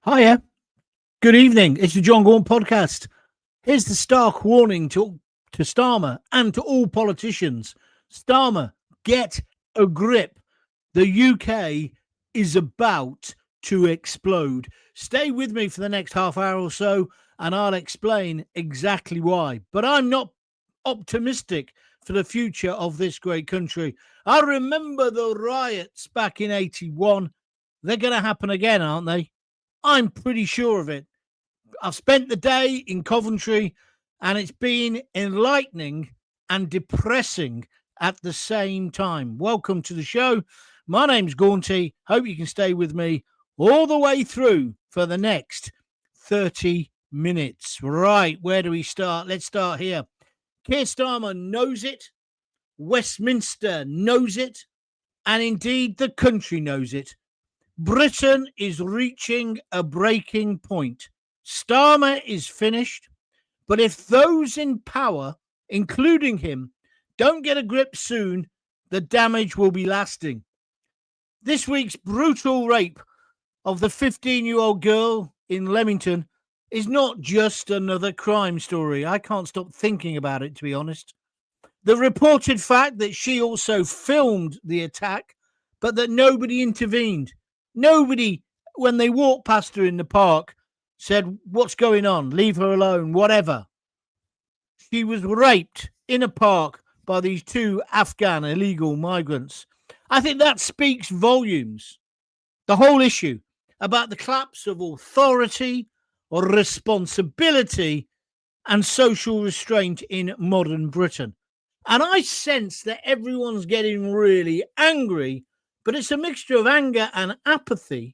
Hiya. Good evening. It's the John Gaunt podcast. Here's the stark warning to Starmer and to all politicians. Starmer, get a grip. The UK is about to explode. Stay with me for the next half hour or so, and I'll explain exactly why. But I'm not optimistic for the future of this great country. I remember the riots back in 81. They're going to happen again, aren't they? I'm pretty sure of it. I've spent the day in Coventry and it's been enlightening and depressing at the same time. Welcome to the show. My name's Gaunty. Hope you can stay with me all the way through for the next 30 minutes. Right, where do we start? Let's start here. Keir Starmer knows it. Westminster knows it. And indeed, the country knows it. Britain is reaching a breaking point. Starmer is finished, but if those in power, including him, don't get a grip soon, the damage will be lasting. This week's brutal rape of the 15-year-old girl in Leamington is not just another crime story. I can't stop thinking about it, to be honest. The reported fact that she also filmed the attack, but that nobody intervened. Nobody, when they walked past her in the park, said, "What's going on? Leave her alone," whatever. She was raped in a park by these two Afghan illegal migrants. I think that speaks volumes. The whole issue about the collapse of authority or responsibility and social restraint in modern Britain. And I sense that everyone's getting really angry, but it's a mixture of anger and apathy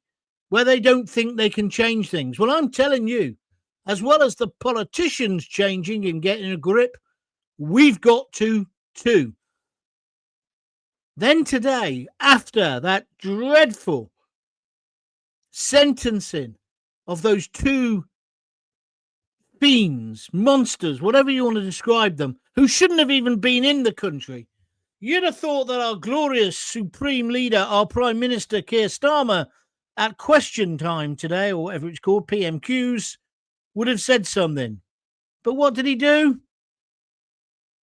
where they don't think they can change things. Well, I'm telling you, as well as the politicians changing and getting a grip, we've got to too. Then today, after that dreadful sentencing of those two fiends, monsters, whatever you want to describe them, who shouldn't have even been in the country, you'd have thought that our glorious supreme leader, our Prime Minister, Keir Starmer, at question time today, or whatever it's called, PMQs, would have said something. But what did he do?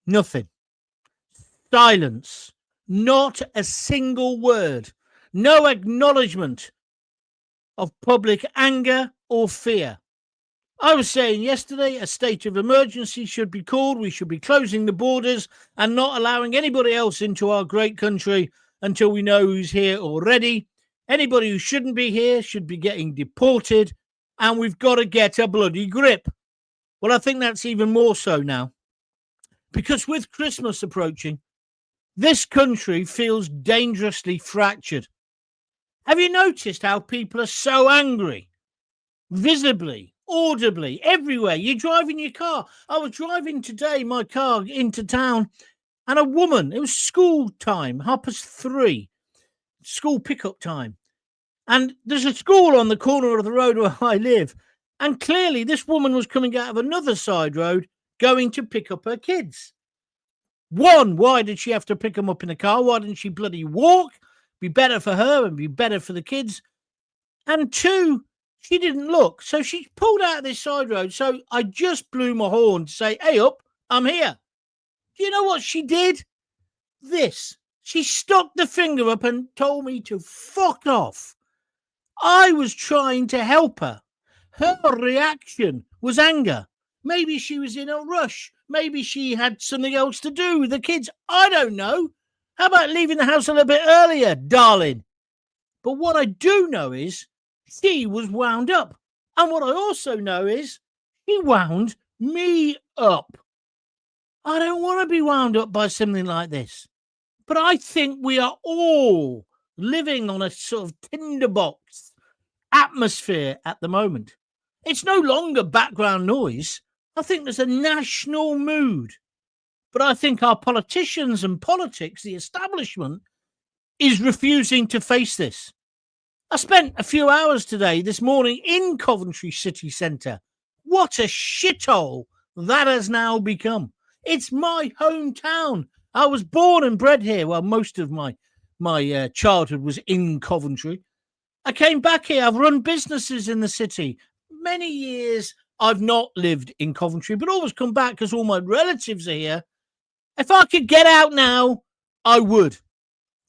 Nothing. Silence. Not a single word. No acknowledgement of public anger or fear. I was saying yesterday a state of emergency should be called. We should be closing the borders and not allowing anybody else into our great country until we know who's here already. Anybody who shouldn't be here should be getting deported, and we've got to get a bloody grip. Well, I think that's even more so now, because with Christmas approaching, this country feels dangerously fractured. Have you noticed how people are so angry? Visibly, audibly, everywhere. You drive in your car. I was driving today, my car, into town, and a woman, it was school time, 3:30, school pickup time. And there's a school on the corner of the road where I live. And clearly this woman was coming out of another side road going to pick up her kids. One, why did she have to pick them up in a car? Why didn't she bloody walk? Be better for her and be better for the kids. And two, she didn't look. So she pulled out of this side road. So I just blew my horn to say, "Hey up, I'm here." Do you know what she did? This. She stuck the finger up and told me to fuck off. I was trying to help her. Her reaction was anger. Maybe she was in a rush. Maybe she had something else to do with the kids. I don't know. How about leaving the house a little bit earlier, darling? But what I do know is she was wound up. And what I also know is she wound me up. I don't want to be wound up by something like this. But I think we are all living on a sort of tinderbox atmosphere at the moment. It's no longer background noise. I think there's a national mood. But I think our politicians and politics, the establishment, is refusing to face this. I spent a few hours this morning in Coventry city centre. What a shithole that has now become. It's my hometown. I was born and bred here. Well, most of my childhood was in Coventry. I came back here. I've run businesses in the city. Many years I've not lived in Coventry, but always come back because all my relatives are here. If I could get out now, I would.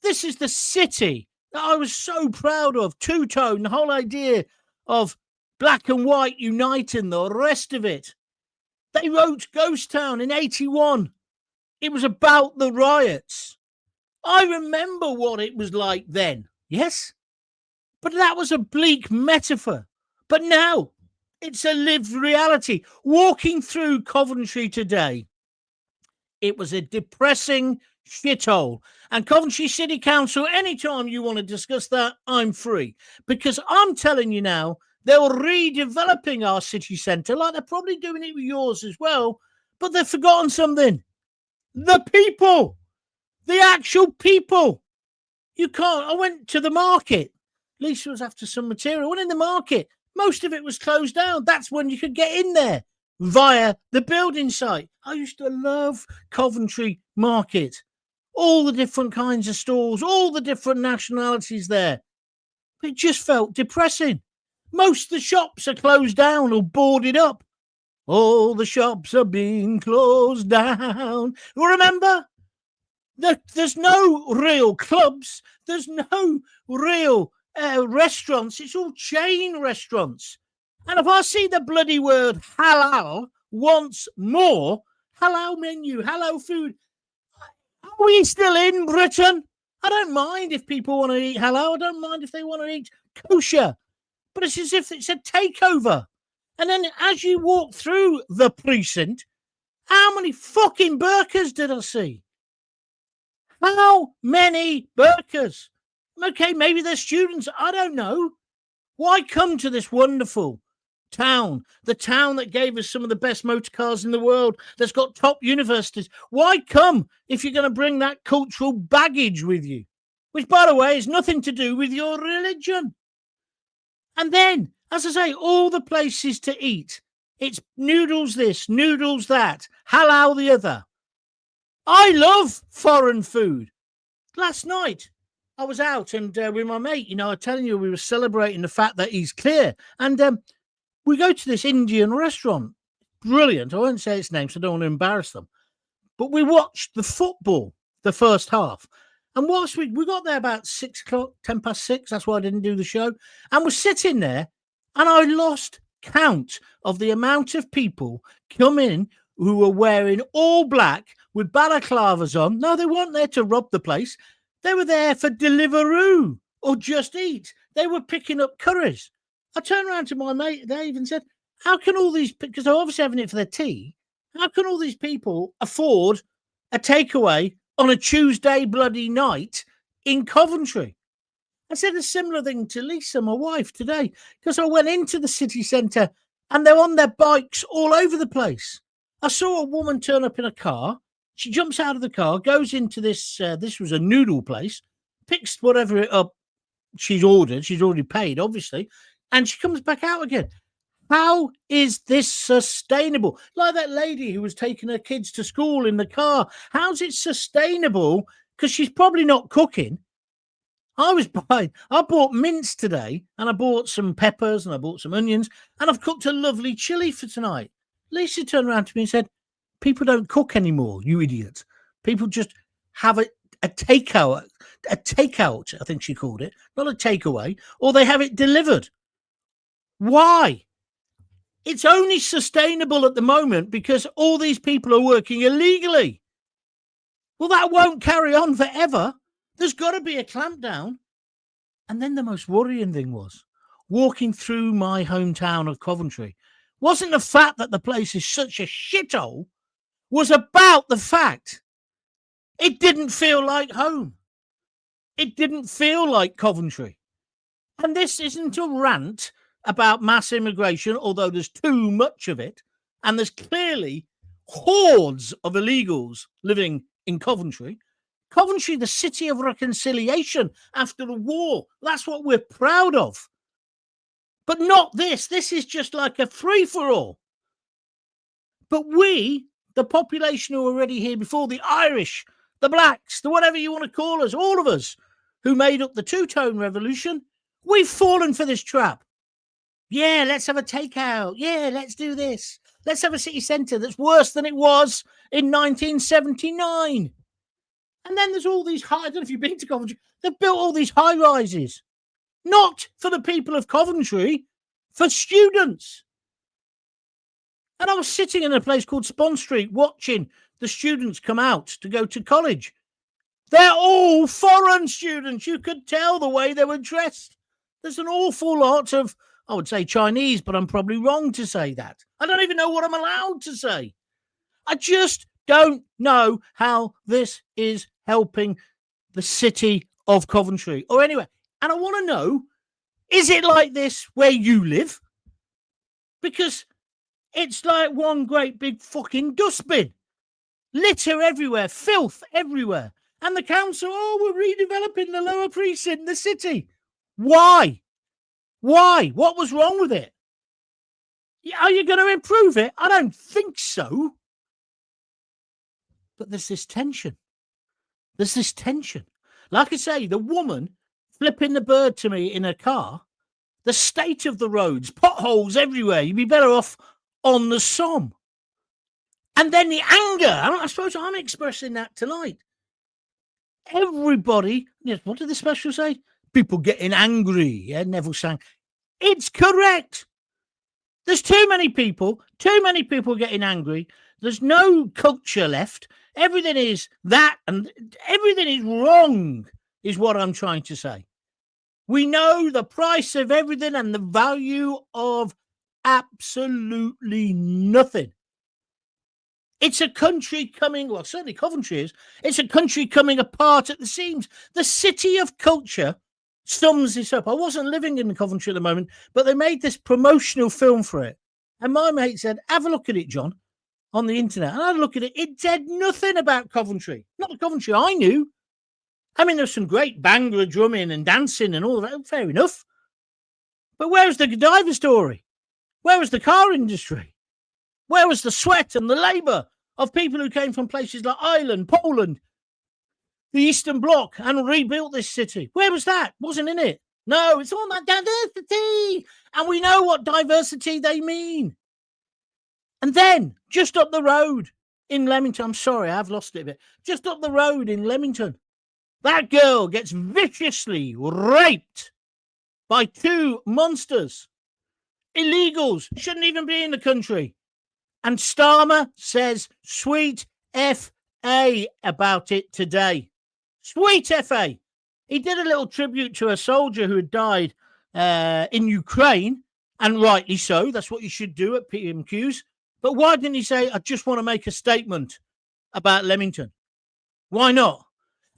This is the city that I was so proud of. Two-tone, the whole idea of black and white uniting, the rest of it. They wrote Ghost Town in 81. It was about the riots. I remember what it was like then. Yes? But that was a bleak metaphor. But now it's a lived reality. Walking through Coventry today, it was a depressing shithole. And Coventry City Council, anytime you want to discuss that, I'm free. Because I'm telling you now, they're redeveloping our city centre, like they're probably doing it with yours as well. But they've forgotten something. The people. The actual people. You can't. I went to the market. Lisa was after some material. I went in the market. Most of it was closed down. That's when you could get in there via the building site. I used to love Coventry Market. All the different kinds of stores, all the different nationalities there. It just felt depressing. Most of the shops are closed down or boarded up. All the shops are being closed down. Remember? There's no real clubs. There's no real restaurants. It's all chain restaurants. And if I see the bloody word halal once more, halal menu, halal food, are we still in Britain? I don't mind if people want to eat halal. I don't mind if they want to eat kosher. But it's as if it's a takeover. And then as you walk through the precinct, how many fucking burqas did I see? How many burqas? Okay, maybe they're students. I don't know. Why come to this wonderful town, the town that gave us some of the best motor cars in the world, that's got top universities? Why come if you're going to bring that cultural baggage with you? Which, by the way, has nothing to do with your religion. And then, as I say, all the places to eat. It's noodles this, noodles that, halal the other. I love foreign food. Last night, I was out and with my mate, I was telling you, we were celebrating the fact that he's clear. And we go to this Indian restaurant. Brilliant. I won't say its name, so I don't want to embarrass them. But we watched the football, the first half. And whilst we got there about 6 o'clock, 10 past 6, that's why I didn't do the show. And we're sitting there, and I lost count of the amount of people come in who were wearing all black with balaclavas on. No, they weren't there to rob the place. They were there for Deliveroo or Just Eat. They were picking up curries. I turned around to my mate Dave and said, how can all these, because they're obviously having it for their tea, how can all these people afford a takeaway on a Tuesday bloody night in Coventry? I said a similar thing to Lisa, my wife, today, because I went into the city centre and they're on their bikes all over the place. I saw a woman turn up in a car. She jumps out of the car, goes into this, this was a noodle place, picks whatever it up she's ordered. She's already paid, obviously, and she comes back out again. How is this sustainable? Like that lady who was taking her kids to school in the car. How's it sustainable? Because she's probably not cooking. I bought mince today, and I bought some peppers, and I bought some onions, and I've cooked a lovely chili for tonight. Lisa turned around to me and said, people don't cook anymore, you idiot. People just have a takeout, I think she called it, not a takeaway, or they have it delivered. Why? It's only sustainable at the moment because all these people are working illegally. Well, that won't carry on forever. There's got to be a clampdown. And then the most worrying thing was walking through my hometown of Coventry. Wasn't the fact that the place is such a shithole, was about the fact it didn't feel like home. It didn't feel like Coventry. And this isn't a rant about mass immigration, although there's too much of it. And there's clearly hordes of illegals living in Coventry. Coventry, the city of reconciliation after the war. That's what we're proud of. But not this. This is just like a free-for-all. But we, the population who were already here before, the Irish, the blacks, the whatever you want to call us, all of us who made up the two-tone revolution, We've fallen for this trap. Yeah, let's have a takeout. Yeah, let's do this. Let's have a city centre that's worse than it was in 1979. And then there's all these I don't know if you've been to Coventry. They've built all these high rises, not for the people of Coventry, for students. And I was sitting in a place called Spon Street watching the students come out to go to college. They're all foreign students. You could tell the way they were dressed. There's an awful lot of, I would say Chinese, but I'm probably wrong to say that. I don't even know what I'm allowed to say. I just don't know how this is helping the city of Coventry or anywhere. And I want to know, is it like this where you live? Because it's like one great big fucking dustbin. Litter everywhere, filth everywhere. And the council, we're redeveloping the lower precinct, the city. Why? Why? What was wrong with it? Are you going to improve it? I don't think so. But there's this tension. There's this tension. Like I say, the woman flipping the bird to me in her car, the state of the roads, potholes everywhere. You'd be better off on the Somme. And then the anger. I suppose I'm expressing that tonight. Everybody, what did the special say? People getting angry. Yeah, Neville sang. It's correct. There's too many people getting angry. There's no culture left. Everything is that and everything is wrong, is what I'm trying to say. We know the price of everything and the value of absolutely nothing. It's a country coming, well, certainly Coventry is, it's a country coming apart at the seams. The city of culture sums this up. I wasn't living in Coventry at the moment, but they made this promotional film for it. And my mate said, have a look at it, John, on the internet. And I had a look at it. It said nothing about Coventry. Not the Coventry I knew. I mean, there's some great Bhangra drumming and dancing and all of that. Fair enough. But where was the Godiva story? Where was the car industry? Where was the sweat and the labour of people who came from places like Ireland, Poland, the Eastern Bloc, and rebuilt this city? Where was that? Wasn't in it. No, it's all about diversity. And we know what diversity they mean. And then, just up the road in Leamington, I'm sorry, I've lost it a bit. Just up the road in Leamington, that girl gets viciously raped by two monsters. Illegals, shouldn't even be in the country. And Starmer says sweet F.A. about it today. Sweet F.A. He did a little tribute to a soldier who had died in Ukraine, and rightly so. That's what you should do at PMQs. But why didn't he say, I just want to make a statement about Leamington? Why not?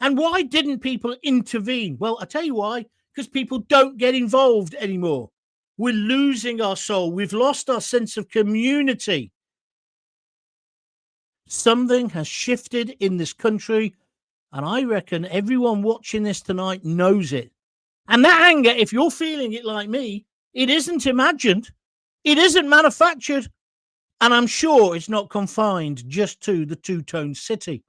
And why didn't people intervene? Well, I tell you why. Because people don't get involved anymore. We're losing our soul. We've lost our sense of community. Something has shifted in this country, and I reckon everyone watching this tonight knows it. And that anger, if you're feeling it like me, it isn't imagined. It isn't manufactured. And I'm sure it's not confined just to the two-tone city.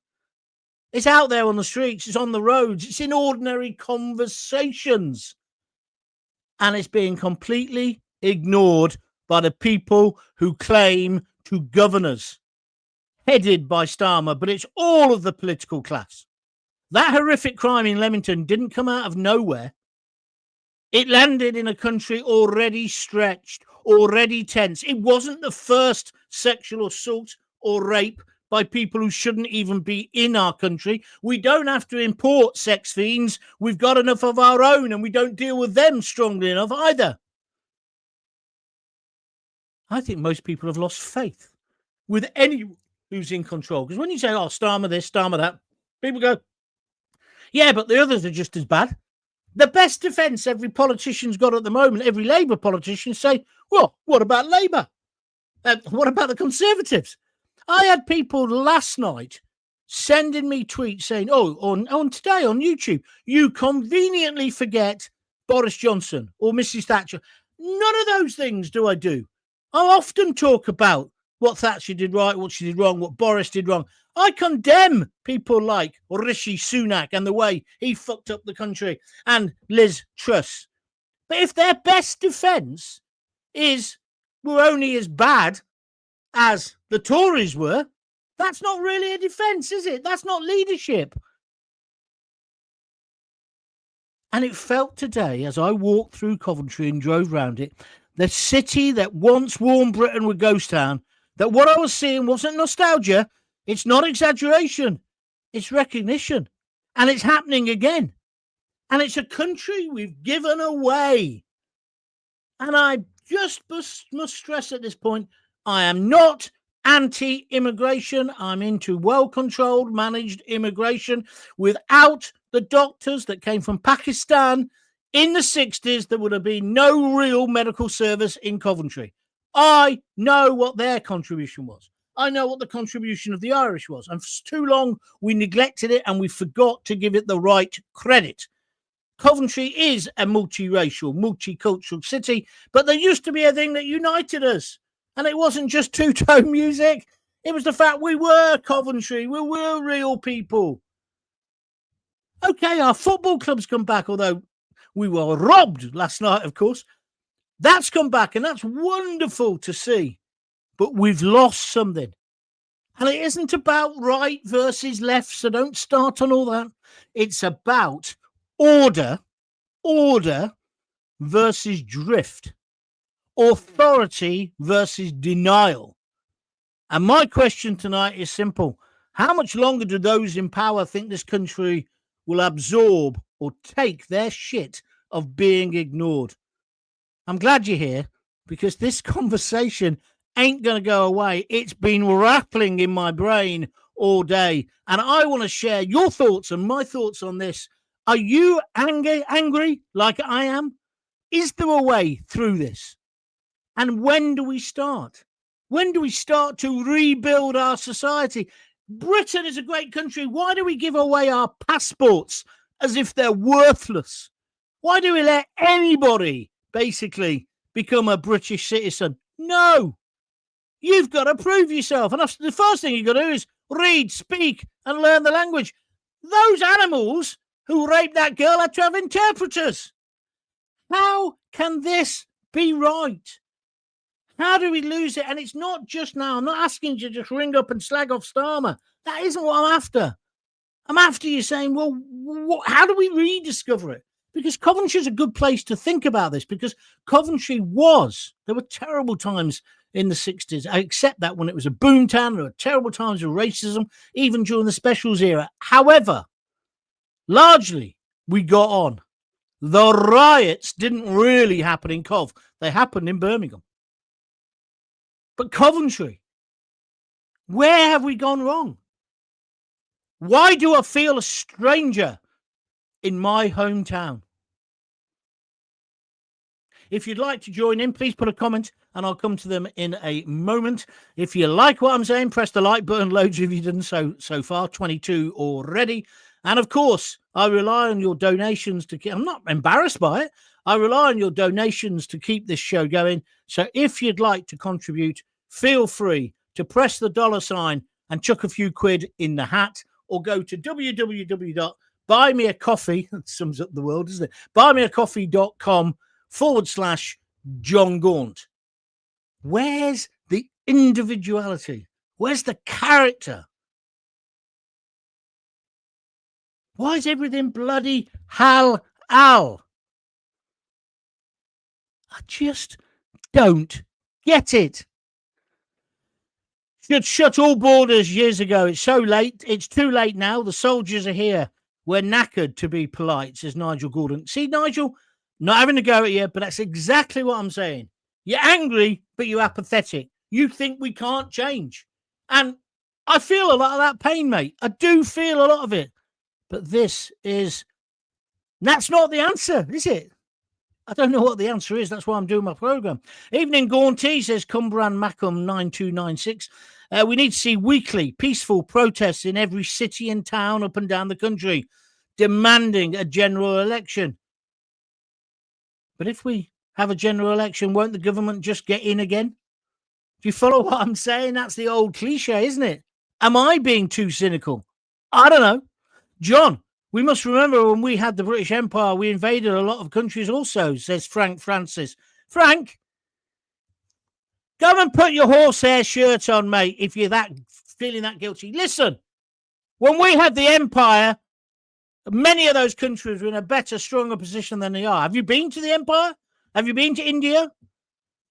It's out there on the streets. It's on the roads. It's in ordinary conversations. And it's being completely ignored by the people who claim to govern us, headed by Starmer, but it's all of the political class. That horrific crime in Leamington didn't come out of nowhere. It landed in a country already stretched, already tense. It wasn't the first sexual assault or rape by people who shouldn't even be in our country. We don't have to import sex fiends. We've got enough of our own, and we don't deal with them strongly enough either. I think most people have lost faith with anyone who's in control. Because when you say, Starmer this, Starmer that, people go, yeah, but the others are just as bad. The best defence every politician's got at the moment, every Labour politician say, well, what about Labour? What about the Conservatives? I had people last night sending me tweets saying, on today on YouTube, you conveniently forget Boris Johnson or Mrs. Thatcher. None of those things do I do. I often talk about what Thatcher did right, what she did wrong, what Boris did wrong. I condemn people like Rishi Sunak and the way he fucked up the country, and Liz Truss. But if their best defence is we're only as bad as the Tories were, that's not really a defence, is it? That's not leadership. And it felt today, as I walked through Coventry and drove round it, the city that once warned Britain were ghost town, that what I was seeing wasn't nostalgia, it's not exaggeration, it's recognition. And it's happening again. And it's a country we've given away. And I just must stress at this point, I am not anti-immigration. I'm into well-controlled, managed immigration. Without the doctors that came from Pakistan in the 60s, there would have been no real medical service in Coventry. I know what their contribution was. I know what the contribution of the Irish was. And for too long, we neglected it and we forgot to give it the right credit. Coventry is a multiracial, multicultural city, but there used to be a thing that united us. And it wasn't just two-tone music. It was the fact we were Coventry. We were real people. Okay, our football club's come back, although we were robbed last night, of course. That's come back, and that's wonderful to see. But we've lost something. And it isn't about right versus left, so don't start on all that. It's about order versus drift. Authority versus denial. And my question tonight is simple. How much longer do those in power think this country will absorb or take their shit of being ignored? I'm glad you're here, because this conversation ain't going to go away. It's been rattling in my brain all day. And I want to share your thoughts and my thoughts on this. Are you angry like I am? Is there a way through this? And when do we start? When do we start to rebuild our society? Britain is a great country. Why do we give away our passports as if they're worthless? Why do we let anybody basically become a British citizen? No. You've got to prove yourself. And the first thing you've got to do is read, speak, and learn the language. Those animals who raped that girl had to have interpreters. How can this be right? How do we lose it? And it's not just now. I'm not asking you to just ring up and slag off Starmer. That isn't what I'm after. I'm after you saying, well, how do we rediscover it? Because Coventry is a good place to think about this, because Coventry there were terrible times in the 60s. I accept that when it was a boomtown. There were terrible times of racism, even during the specials era. However, largely, we got on. The riots didn't really happen in Cov. They happened in Birmingham. But Coventry, where have we gone wrong? Why do I feel a stranger in my hometown? If you'd like to join in, please put a comment and I'll come to them in a moment. If you like what I'm saying, press the like button. Loads of you done so far, 22 already. And of course, I rely on your donations to keep. I'm not embarrassed by it. I rely on your donations to keep this show going. So if you'd like to contribute, feel free to press the $ and chuck a few quid in the hat, or go to www.buymeacoffee. That sums up the world, doesn't it? buymeacoffee.com/John Gaunt. Where's the individuality? Where's the character? Why is everything bloody hal-al? I just don't get it. Should shut all borders years ago. It's so late. It's too late now. The soldiers are here. We're knackered, to be polite, says Nigel Gordon. See, Nigel, not having a go at you, but that's exactly what I'm saying. You're angry, but you're apathetic. You think we can't change. And I feel a lot of that pain, mate. I do feel a lot of it. But that's not the answer, is it? I don't know what the answer is. That's why I'm doing my programme. Evening, Gaunty, says Cumbrand Mackham 9296. We need to see weekly peaceful protests in every city and town up and down the country, demanding a general election. But if we have a general election, won't the government just get in again? Do you follow what I'm saying? That's the old cliche, isn't it? Am I being too cynical? I don't know. John, We must remember when we had the British Empire, we invaded a lot of countries also, says Frank Francis. Frank, go and put your horsehair shirt on, mate, if you're feeling that guilty. Listen, when we had the Empire, many of those countries were in a better, stronger position than they are. Have you been to the Empire? Have you been to India?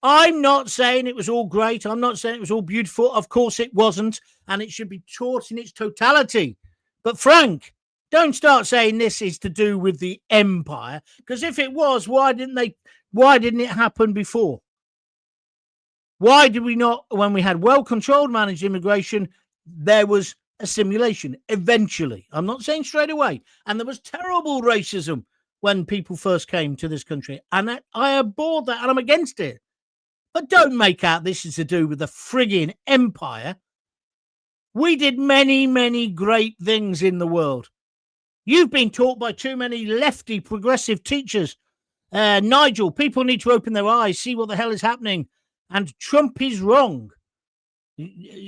I'm not saying it was all great. I'm not saying it was all beautiful. Of course it wasn't, and it should be taught in its totality. But Frank, don't start saying this is to do with the Empire, because if it was, why didn't it happen before? Why did we not, when we had well-controlled managed immigration, there was assimilation eventually? I'm not saying straight away. And there was terrible racism when people first came to this country. And I abhor that, and I'm against it. But don't make out this is to do with the frigging Empire. We did many, many great things in the world. You've been taught by too many lefty progressive teachers. Nigel, people need to open their eyes, see what the hell is happening. And Trump is wrong.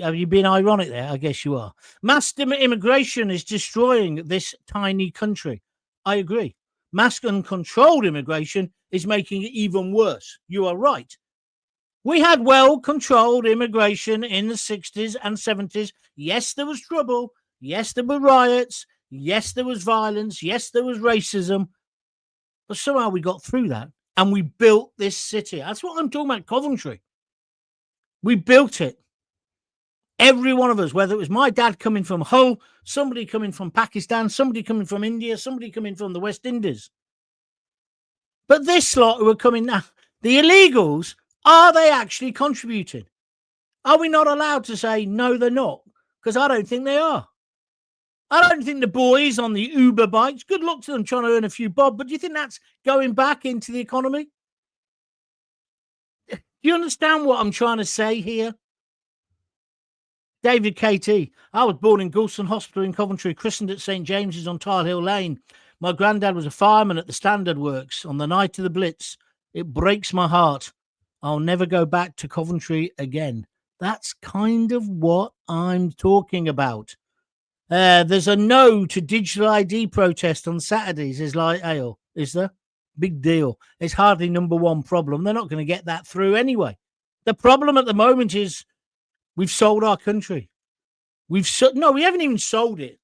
Have you been ironic there? I guess you are. Mass immigration is destroying this tiny country. I agree. Mass uncontrolled immigration is making it even worse. You are right. We had well-controlled immigration in the 60s and 70s. Yes, there was trouble. Yes, there were riots. Yes, there was violence. Yes, there was racism. But somehow we got through that and we built this city. That's what I'm talking about, Coventry. We built it. Every one of us, whether it was my dad coming from Hull, somebody coming from Pakistan, somebody coming from India, somebody coming from the West Indies. But this lot who are coming now, the illegals, are they actually contributing? Are we not allowed to say, no, they're not? Because I don't think they are. I don't think the boys on the Uber bikes, good luck to them trying to earn a few bob, but do you think that's going back into the economy? Do you understand what I'm trying to say here? David KT, I was born in Goulston Hospital in Coventry, christened at St. James's on Tile Hill Lane. My granddad was a fireman at the Standard Works on the night of the Blitz. It breaks my heart. I'll never go back to Coventry again. That's kind of what I'm talking about. There's a no to digital ID protest on Saturdays, is like ale, is there? Big deal. It's hardly number one problem. They're not going to get that through anyway. The problem at the moment is we've sold our country. We haven't even sold it.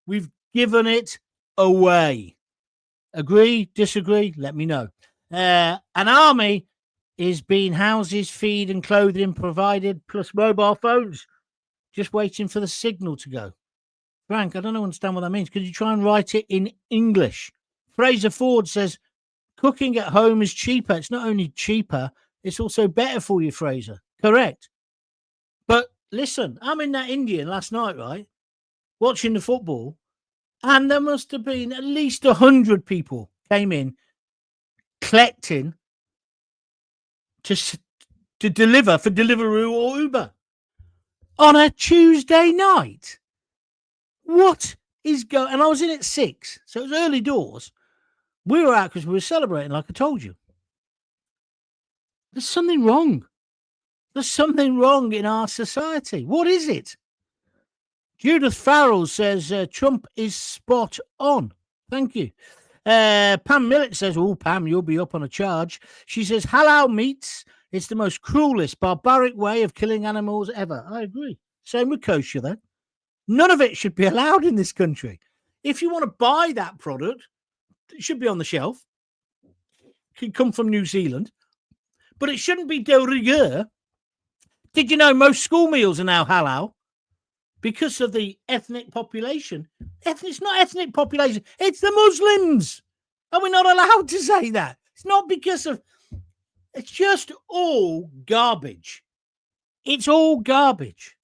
We've given it away. Agree? Disagree? Let me know. An army is being houses, feed and clothing provided, plus mobile phones. Just waiting for the signal to go. Frank, I don't understand what that means. Could you try and write it in English? Fraser Ford says, cooking at home is cheaper. It's not only cheaper, it's also better for you, Fraser. Correct. But listen, I'm in that Indian last night, right? Watching the football. And there must have been at least 100 people came in collecting to deliver for Deliveroo or Uber on a Tuesday night. What is going? And I was in at 6, so it was early doors. We were out because we were celebrating, like I told you. There's something wrong. There's something wrong in our society. What is it? Judith Farrell says Trump is spot on. Thank you. Pam Millett says, oh, Pam, you'll be up on a charge. She says, halal meats, it's the most cruelest, barbaric way of killing animals ever. I agree. Same with kosher, then. None of it should be allowed in this country. If you want to buy that product, it should be on the shelf. It can come from New Zealand. But it shouldn't be de rigueur. Did you know most school meals are now halal? Because of the ethnic population. It's not ethnic population. It's the Muslims. Are we not allowed to say that? It's not because of... It's just all garbage. It's all garbage.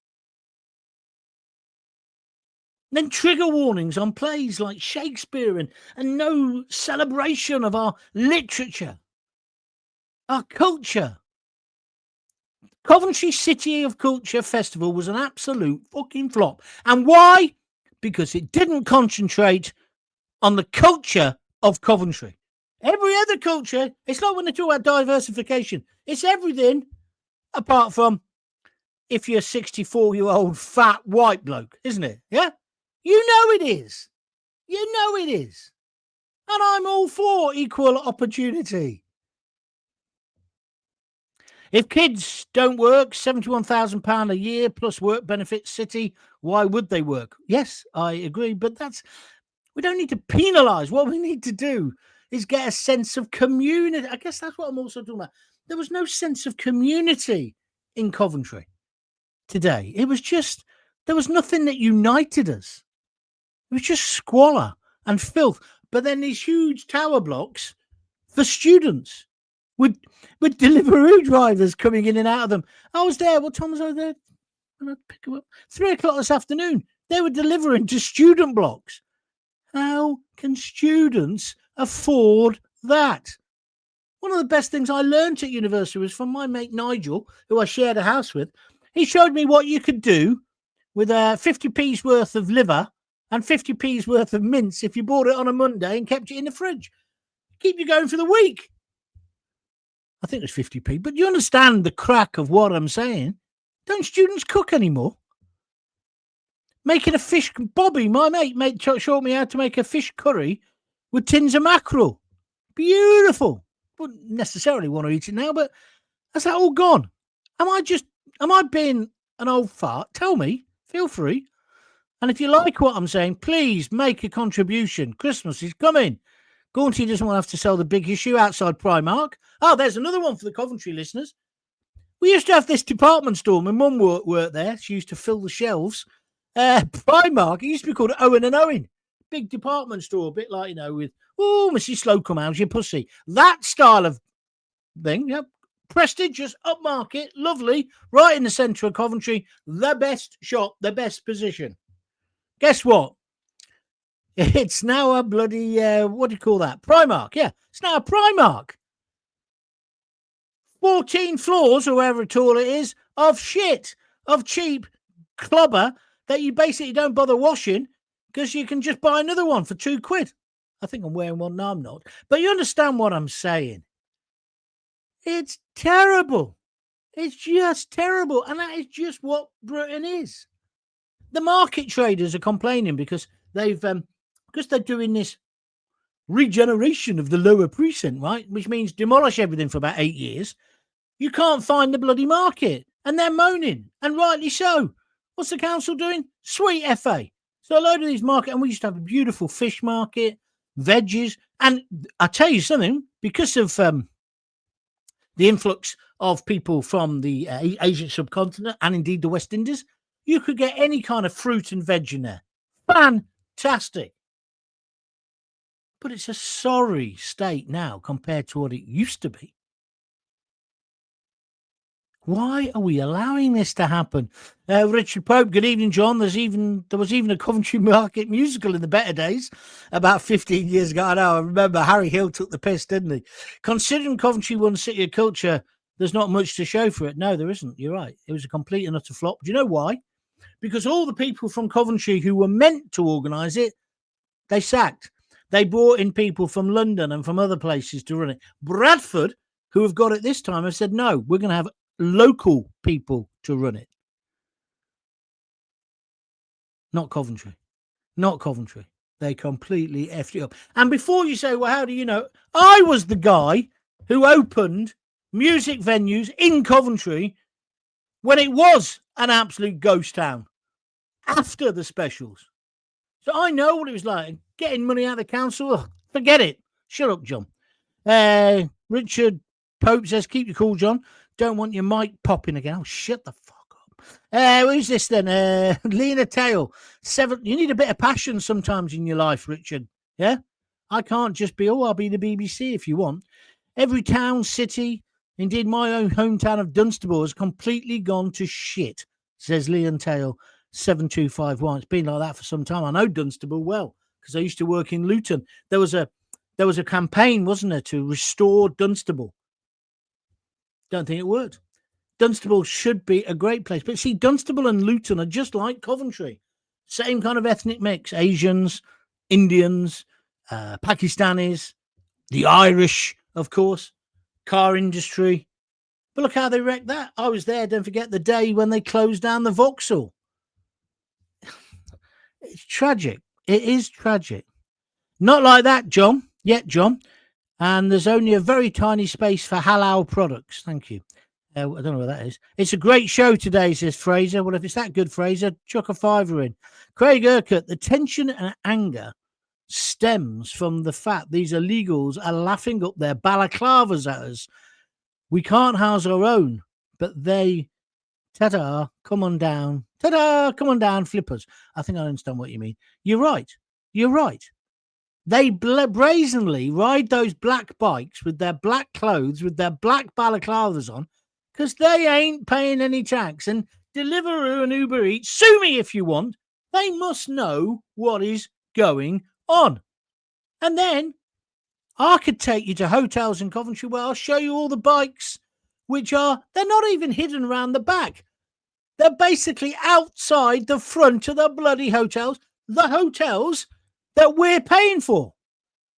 Then trigger warnings on plays like Shakespeare and no celebration of our literature, our culture. Coventry City of Culture Festival was an absolute fucking flop. And why? Because it didn't concentrate on the culture of Coventry. Every other culture, it's like when they talk about diversification. It's everything apart from if you're a 64-year-old fat white bloke, isn't it? Yeah? You know it is. You know it is. And I'm all for equal opportunity. If kids don't work, £71,000 a year plus work benefits city, why would they work? Yes, I agree. But we don't need to penalise. What we need to do is get a sense of community. I guess that's what I'm also talking about. There was no sense of community in Coventry today. It was just, there was nothing that united us. It was just squalor and filth. But then these huge tower blocks for students with Deliveroo drivers coming in and out of them. I was there. What time was I there? When I pick them up, 3 o'clock this afternoon. They were delivering to student blocks. How can students afford that? One of the best things I learned at university was from my mate Nigel, who I shared a house with. He showed me what you could do with 50p's worth of liver and 50p's worth of mince if you bought it on a Monday and kept it in the fridge. Keep you going for the week. I think it's 50p, but you understand the crack of what I'm saying. Don't students cook anymore? Making a fish, Bobby, my mate showed me how to make a fish curry with tins of mackerel. Beautiful. Wouldn't necessarily want to eat it now, but has that all gone? Am I being an old fart? Tell me, feel free. And if you like what I'm saying, please make a contribution. Christmas is coming. Gaunty doesn't want to have to sell the big issue outside Primark. Oh, there's another one for the Coventry listeners. We used to have this department store. My mum worked there. She used to fill the shelves. Primark, it used to be called Owen and Owen. Big department store, a bit like, with, Mrs. Slocum, how's your pussy? That style of thing, yep. Prestigious, upmarket, lovely, right in the centre of Coventry. The best shop, the best position. Guess what? It's now a bloody, what do you call that? Primark, yeah. It's now a Primark. 14 floors, or however tall it is, of shit, of cheap clobber that you basically don't bother washing because you can just buy another one for £2. I think I'm wearing one. No, I'm not. But you understand what I'm saying. It's terrible. It's just terrible. And that is just what Britain is. The market traders are complaining because because they're doing this regeneration of the lower precinct, right? Which means demolish everything for about 8 years. You can't find the bloody market. And they're moaning. And rightly so. What's the council doing? Sweet FA. So a load of these markets, and we used to have a beautiful fish market, veggies. And I tell you something, because of the influx of people from the Asian subcontinent and indeed the West Indies, you could get any kind of fruit and veg in there. Fantastic. But it's a sorry state now compared to what it used to be. Why are we allowing this to happen? Richard Pope, good evening, John. There was even a Coventry Market musical in the better days about 15 years ago. I remember Harry Hill took the piss, didn't he? Considering Coventry won City of Culture, there's not much to show for it. No, there isn't. You're right. It was a complete and utter flop. Do you know why? Because all the people from Coventry who were meant to organise it, they sacked. They brought in people from London and from other places to run it. Bradford, who have got it this time, have said, no, we're going to have local people to run it. Not Coventry. They completely effed it up. And before you say, well, how do you know? I was the guy who opened music venues in Coventry when it was an absolute ghost town after the specials. So I know what it was like. Getting money out of the council, forget it. Shut up, John. Richard Pope says, keep your cool, John. Don't want your mic popping again. Oh, shut the fuck up. Who's this then? Lena Tail. 7. You need a bit of passion sometimes in your life, Richard. Yeah? I can't just be, I'll be the BBC if you want. Every town, city, indeed my own hometown of Dunstable has completely gone to shit, says Leon Tail 7251. It's been like that for some time. I know Dunstable well because I used to work in Luton. There was a campaign, wasn't there, to restore Dunstable. Don't think it worked. Dunstable should be a great place. But see, Dunstable and Luton are just like Coventry. Same kind of ethnic mix. Asians, Indians, Pakistanis, the Irish, of course, car industry. But look how they wrecked that. I was there, don't forget, the day when they closed down the Vauxhall. It's tragic. It is tragic. Not like that, John. Yet, John. And there's only a very tiny space for halal products. Thank you. I don't know what that is. It's a great show today, says Fraser. Well, if it's that good, Fraser, chuck a fiver in. Craig Urquhart, the tension and anger stems from the fact these illegals are laughing up their balaclavas at us. We can't house our own, but they, ta-da, come on down. Ta-da, come on down, flippers. I think I understand what you mean. You're right. You're right. They brazenly ride those black bikes with their black clothes, with their black balaclavas on, because they ain't paying any tax. And Deliveroo and Uber Eats, sue me if you want, they must know what is going on. And then I could take you to hotels in Coventry where I'll show you all the bikes, they're not even hidden around the back. They're basically outside the front of the bloody hotels, the hotels that we're paying for.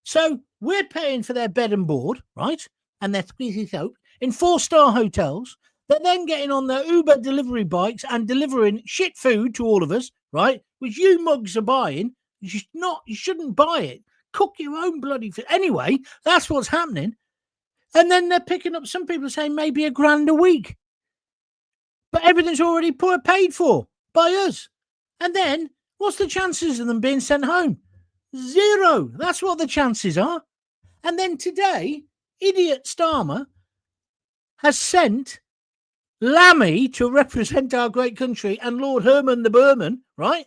So we're paying for their bed and board, right? And their squeezy soap in 4-star hotels. They're then getting on their Uber delivery bikes and delivering shit food to all of us, right? Which you mugs are buying. You shouldn't buy it. Cook your own bloody food. Anyway, that's what's happening. And then they're picking up, some people are saying maybe £1,000 a week. But everything's already paid for by us. And then what's the chances of them being sent home? 0. That's what the chances are. And then today, idiot Starmer has sent Lammy to represent our great country and Lord Herman the Burman, right,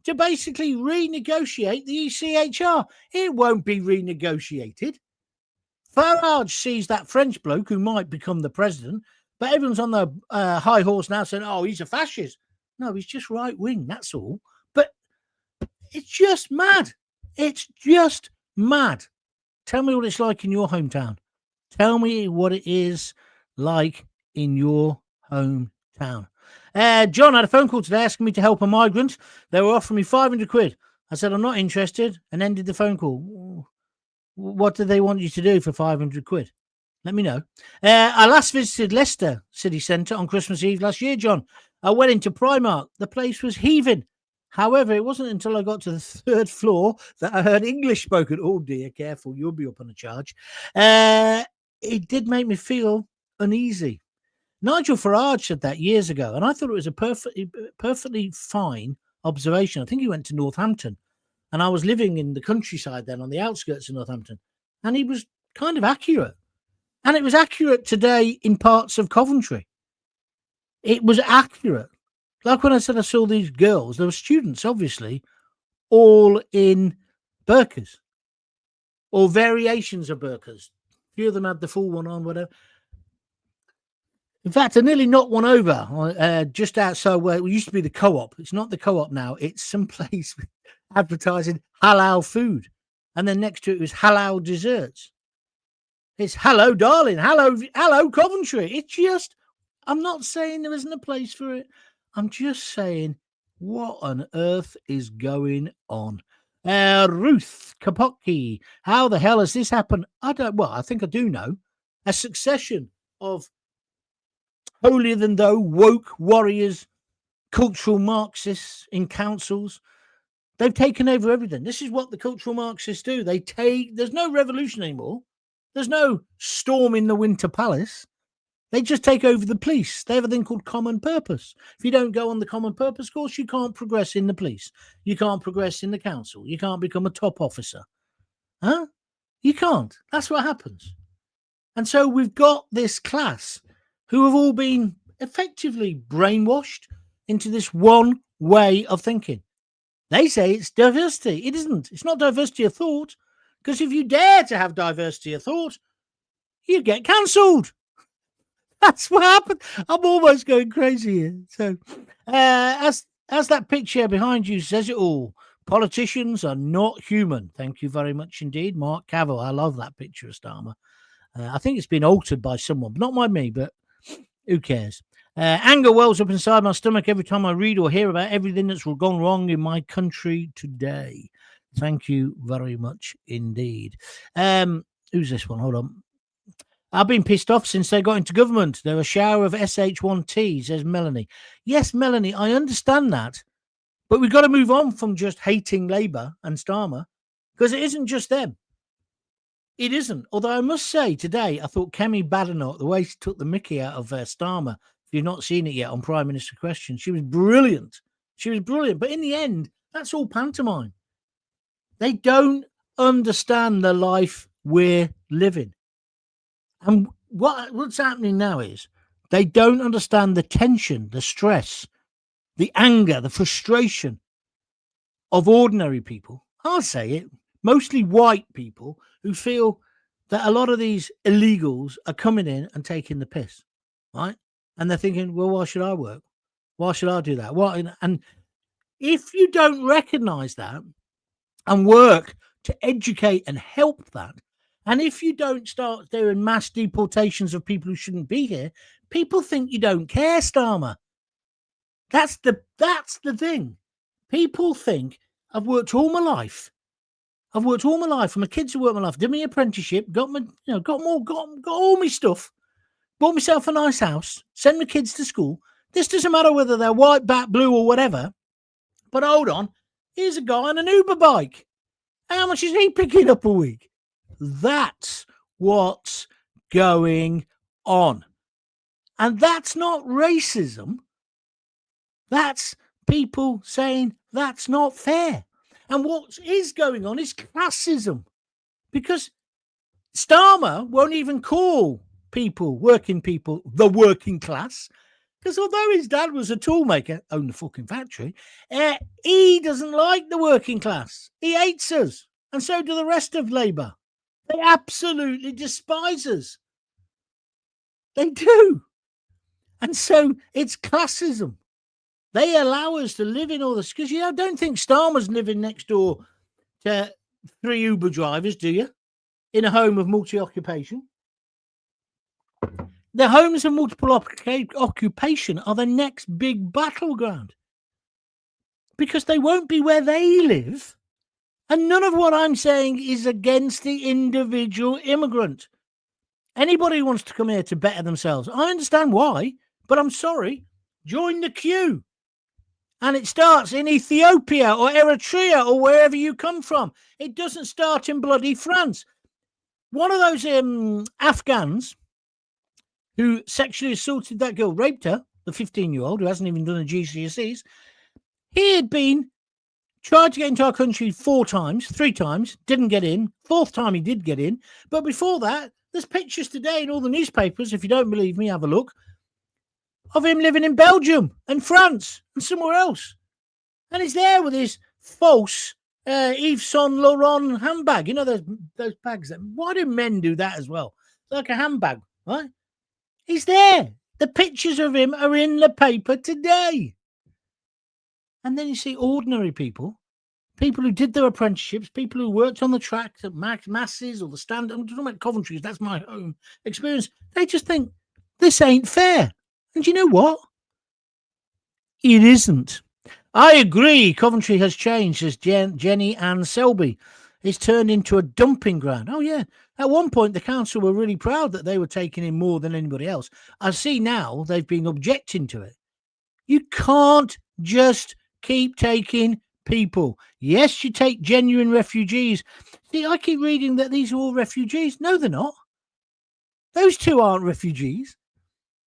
to basically renegotiate the ECHR. It won't be renegotiated. Farage sees that French bloke who might become the president, but everyone's on the high horse now saying, oh, he's a fascist. No, he's just right wing, that's all. But it's just mad. It's just mad. Tell me what it's like in your hometown. Tell me what it is like in your hometown. John had a phone call today asking me to help a migrant. They were offering me 500 quid. I said, I'm not interested, and ended the phone call. What do they want you to do for 500 quid? Let me know. I last visited Leicester City Centre on Christmas Eve last year, John. I went into Primark. The place was heaving. However, it wasn't until I got to the 3rd floor that I heard English spoken. Oh, dear, careful. You'll be up on a charge. It did make me feel uneasy. Nigel Farage said that years ago, and I thought it was a perfectly fine observation. I think he went to Northampton, and I was living in the countryside then on the outskirts of Northampton, and he was kind of accurate. And it was accurate today in parts of Coventry. It was accurate. Like when I said I saw these girls, there were students, obviously, all in burqas or variations of burqas. A few of them had the full one on, whatever. In fact, I nearly knocked one over just outside where it used to be the Co-op. It's not the Co-op now. It's some place advertising halal food. And then next to it was halal desserts. It's hello, darling. Hello, Coventry. It's just, I'm not saying there isn't a place for it. I'm just saying, what on earth is going on? Ruth Kapocki, how the hell has this happened? I think I do know. A succession of holier-than-thou woke warriors, cultural Marxists in councils. They've taken over everything. This is what the cultural Marxists do. There's no revolution anymore. There's no storm in the Winter Palace. They just take over the police. They have a thing called common purpose. If you don't go on the common purpose course, you can't progress in the police. You can't progress in the council. You can't become a top officer. Huh? You can't. That's what happens. And so we've got this class who have all been effectively brainwashed into this one way of thinking. They say it's diversity. It isn't. It's not diversity of thought. Because if you dare to have diversity of thought, you get cancelled. That's what happened. I'm almost going crazy here. So, as that picture behind you says it all, politicians are not human. Thank you very much indeed, Mark Cavill. I love that picture of Starmer. I think it's been altered by someone, not by me, but who cares? Anger wells up inside my stomach every time I read or hear about everything that's gone wrong in my country today. Thank you very much indeed. Who's this one? Hold on. I've been pissed off since they got into government. They're a shower of SH1T, says Melanie. Yes, Melanie, I understand that. But we've got to move on from just hating Labour and Starmer. Because it isn't just them. It isn't. Although I must say today, I thought Kemi Badenoch, the way she took the mickey out of Starmer, if you've not seen it yet on Prime Minister Question, she was brilliant. She was brilliant. But in the end, that's all pantomime. They don't understand the life we're living. And what's happening now is they don't understand the tension, the stress, the anger, the frustration of ordinary people. I'll say it, mostly white people who feel that a lot of these illegals are coming in and taking the piss, right? And they're thinking, well, why should I work? Why should I do that? And if you don't recognize that and work to educate and help that, and if you don't start doing mass deportations of people who shouldn't be here, people think you don't care, Starmer. That's the thing. People think I've worked all my life. I've worked all my life. My kids have worked my life. Did my apprenticeship. Got all my stuff. Bought myself a nice house. Sent my kids to school. This doesn't matter whether they're white, black, blue, or whatever. But hold on. Here's a guy on an Uber bike. How much is he picking up a week? That's what's going on. And that's not racism. That's people saying that's not fair. And what is going on is classism. Because Starmer won't even call people, working people, the working class. Because although his dad was a toolmaker, owned a fucking factory, he doesn't like the working class. He hates us. And so do the rest of Labour. They absolutely despise us. They do. And so it's classism. They allow us to live in all this. Because I don't think Starmer's living next door to 3 Uber drivers, do you? In a home of multi-occupation. The homes of multiple occupation are the next big battleground. Because they won't be where they live. And none of what I'm saying is against the individual immigrant. Anybody who wants to come here to better themselves, I understand why, but I'm sorry, join the queue. And it starts in Ethiopia or Eritrea or wherever you come from. It doesn't start in bloody France. One of those Afghans who sexually assaulted that girl, raped her, the 15-year-old who hasn't even done a GCSEs, he had tried to get into our country 3 times, didn't get in. 4th time he did get in. But before that, there's pictures today in all the newspapers, if you don't believe me, have a look, of him living in Belgium and France and somewhere else. And he's there with his false Yves Saint Laurent handbag. You know those bags. Why do men do that as well? It's like a handbag, right? He's there. The pictures of him are in the paper today. And then you see ordinary people who did their apprenticeships, people who worked on the tracks at Masses or the Stand. I'm talking about Coventry, that's my home experience. They just think this ain't fair. And you know what? It isn't. I agree. Coventry has changed as Jenny Ann Selby is turned into a dumping ground. Oh, yeah. At one point, the council were really proud that they were taking in more than anybody else. I see now they've been objecting to it. You can't just keep taking people. Yes, you take genuine refugees. See, I keep reading that these are all refugees. No, they're not. Those 2 aren't refugees.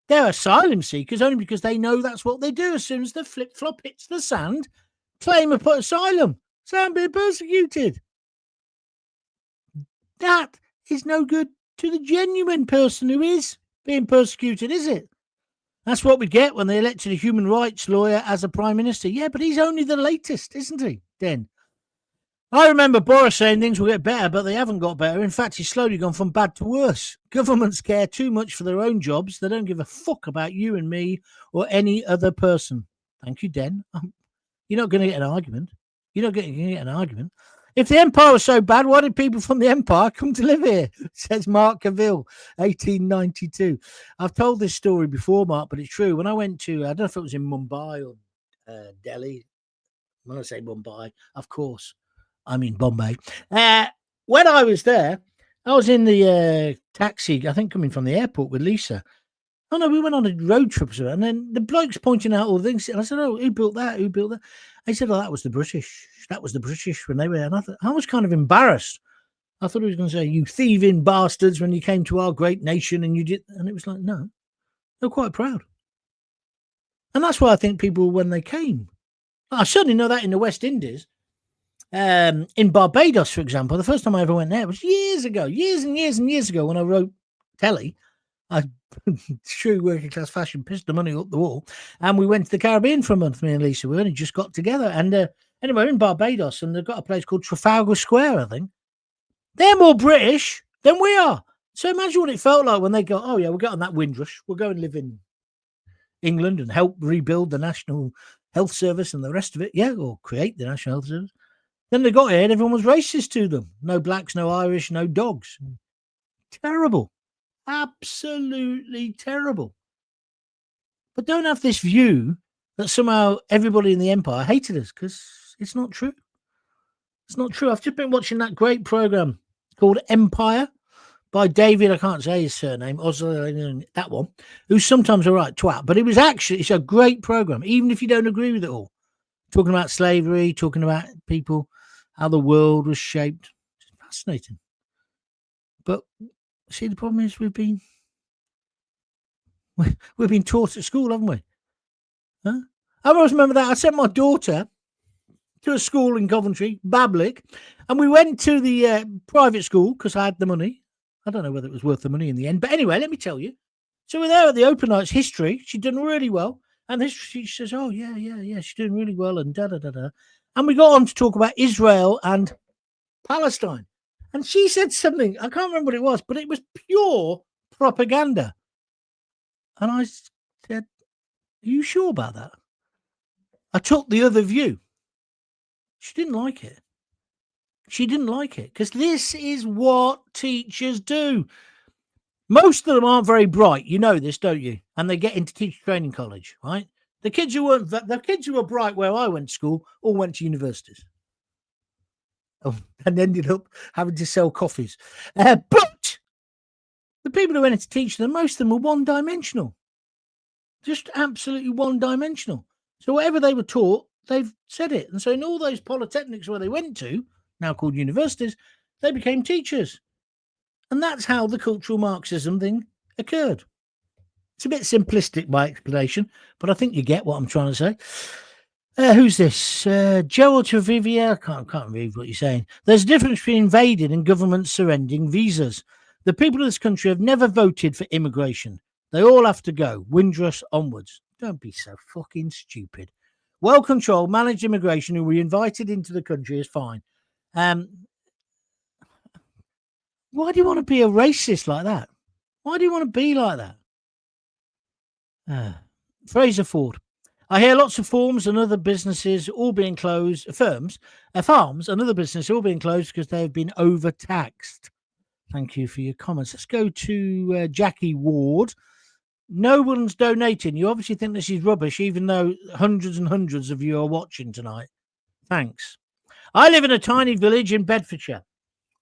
They're asylum seekers only because they know that's what they do. As soon as the flip-flop hits the sand, claim a asylum. So I'm being persecuted. That is no good to the genuine person who is being persecuted, is it? That's what we get when they elected a human rights lawyer as a prime minister. Yeah, but he's only the latest, isn't he, then? I remember Boris saying things will get better, but they haven't got better. In fact, he's slowly gone from bad to worse. Governments care too much for their own jobs. They don't give a fuck about you and me or any other person. Thank you, Den. You're not going to get an argument. You're not going to get an argument. If the empire was so bad, why did people from the empire come to live here? Says Mark Cavill, 1892. I've told this story before, Mark, but it's true. When I went to, I don't know if it was in Mumbai or Delhi. When I say Mumbai, of course, I mean Bombay. When I was there, I was in the taxi, I think coming from the airport with Lisa. Oh no, we went on a road trip, and then the bloke's pointing out all the things, and I said, "Oh, who built that? Who built that?" He said, "Oh, that was the British. That was the British when they were." And I was kind of embarrassed. I thought he was going to say, "You thieving bastards!" when you came to our great nation, and you did, and it was like, no, they're quite proud, and that's why I think people, when they came, I certainly know that in the West Indies. In Barbados, for example, the first time I ever went there was years ago, years and years and years ago, when I wrote telly. I, true working class fashion, pissed the money up the wall, and we went to the Caribbean for a month. Me and Lisa, we only just got together, and anyway, we're in Barbados, and they've got a place called Trafalgar Square. I think they're more British than we are. So imagine what it felt like when they go, "Oh yeah, we'll get on that Windrush. We'll go and live in England and help rebuild the National Health Service and the rest of it." Yeah, or create the National Health Service. Then they got here and everyone was racist to them. No blacks, no Irish, no dogs. Terrible. Absolutely terrible. But don't have this view that somehow everybody in the empire hated us, because it's not true. It's not true. I've just been watching that great program called Empire by David, I can't say his surname, that one, who's sometimes a right twat, but it's a great program, even if you don't agree with it all. Talking about slavery, talking about people, how the world was shaped. It's fascinating. But see, the problem is we've been taught at school, haven't we? Huh? I always remember that. I sent my daughter to a school in Coventry, Bablick, and we went to the private school because I had the money. I don't know whether it was worth the money in the end, but anyway, let me tell you. So we're there at the open nights, history. She'd done really well, and history, she says, "Oh yeah, she's doing really well," and da da da da. And we got on to talk about Israel and Palestine, and she said something, I can't remember what it was, but it was pure propaganda. And I said, "Are you sure about that?" I took the other view. She didn't like it. She didn't like it because this is what teachers do. Most of them aren't very bright. You know this, don't you? And they get into teacher training college, right? The kids who were bright where I went to school all went to universities and ended up having to sell coffees. But the people who went into teaching, most of them were one-dimensional. Just absolutely one-dimensional. So whatever they were taught, they've said it. And so in all those polytechnics where they went to, now called universities, they became teachers. And that's how the cultural Marxism thing occurred. It's a bit simplistic, my explanation, but I think you get what I'm trying to say. Who's this? Joel Trevivia? I can't read what you're saying. There's a difference between invading and government surrendering visas. The people of this country have never voted for immigration. They all have to go. Windrush onwards. Don't be so fucking stupid. Well-controlled, managed immigration who we invited into the country is fine. Why do you want to be a racist like that? Why do you want to be like that? Fraser Ford. I hear lots of farms and other businesses all being closed, farms and other businesses all being closed because they have been overtaxed. Thank you for your comments. Let's go to Jackie Ward. No one's donating. You obviously think this is rubbish, even though hundreds and hundreds of you are watching tonight. Thanks. I live in a tiny village in Bedfordshire.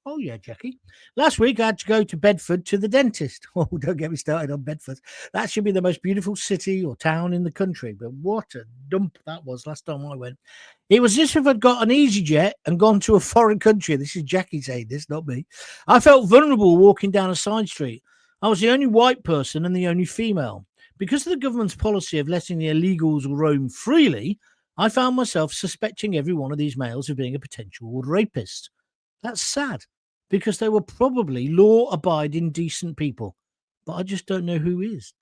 Oh, yeah, Jackie. Last week, I had to go to Bedford to the dentist. Oh, don't get me started on Bedford. That should be the most beautiful city or town in the country. But what a dump that was last time I went. It was as if I'd got an EasyJet and gone to a foreign country. This is Jackie saying this, not me. I felt vulnerable walking down a side street. I was the only white person and the only female. Because of the government's policy of letting the illegals roam freely, I found myself suspecting every one of these males of being a potential rapist. That's sad, because they were probably law-abiding, decent people. But I just don't know who is, ...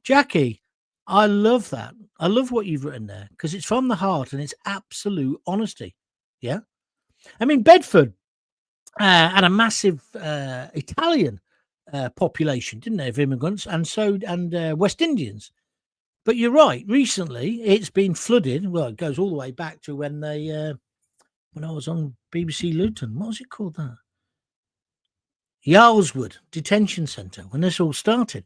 Jackie, I love that. I love what you've written there, because it's from the heart and it's absolute honesty. Yeah? I mean, Bedford had a massive Italian population, didn't they, of immigrants, and West Indians. But you're right, recently it's been flooded. Well, it goes all the way back to when they... when I was on BBC Luton, what was it called that? Yarlswood Detention Centre, when this all started.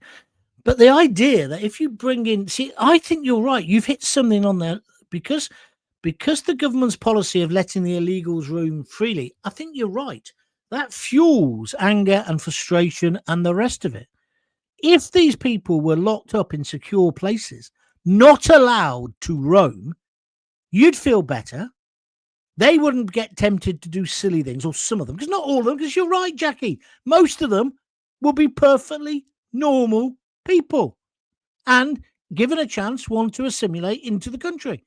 But the idea that if you bring in... See, I think you're right. You've hit something on there because the government's policy of letting the illegals roam freely, I think you're right. That fuels anger and frustration and the rest of it. if these people were locked up in secure places, not allowed to roam, you'd feel better. They wouldn't get tempted to do silly things, or some of them, because not all of them, because you're right, Jackie. Most of them will be perfectly normal people and, given a chance, want to assimilate into the country.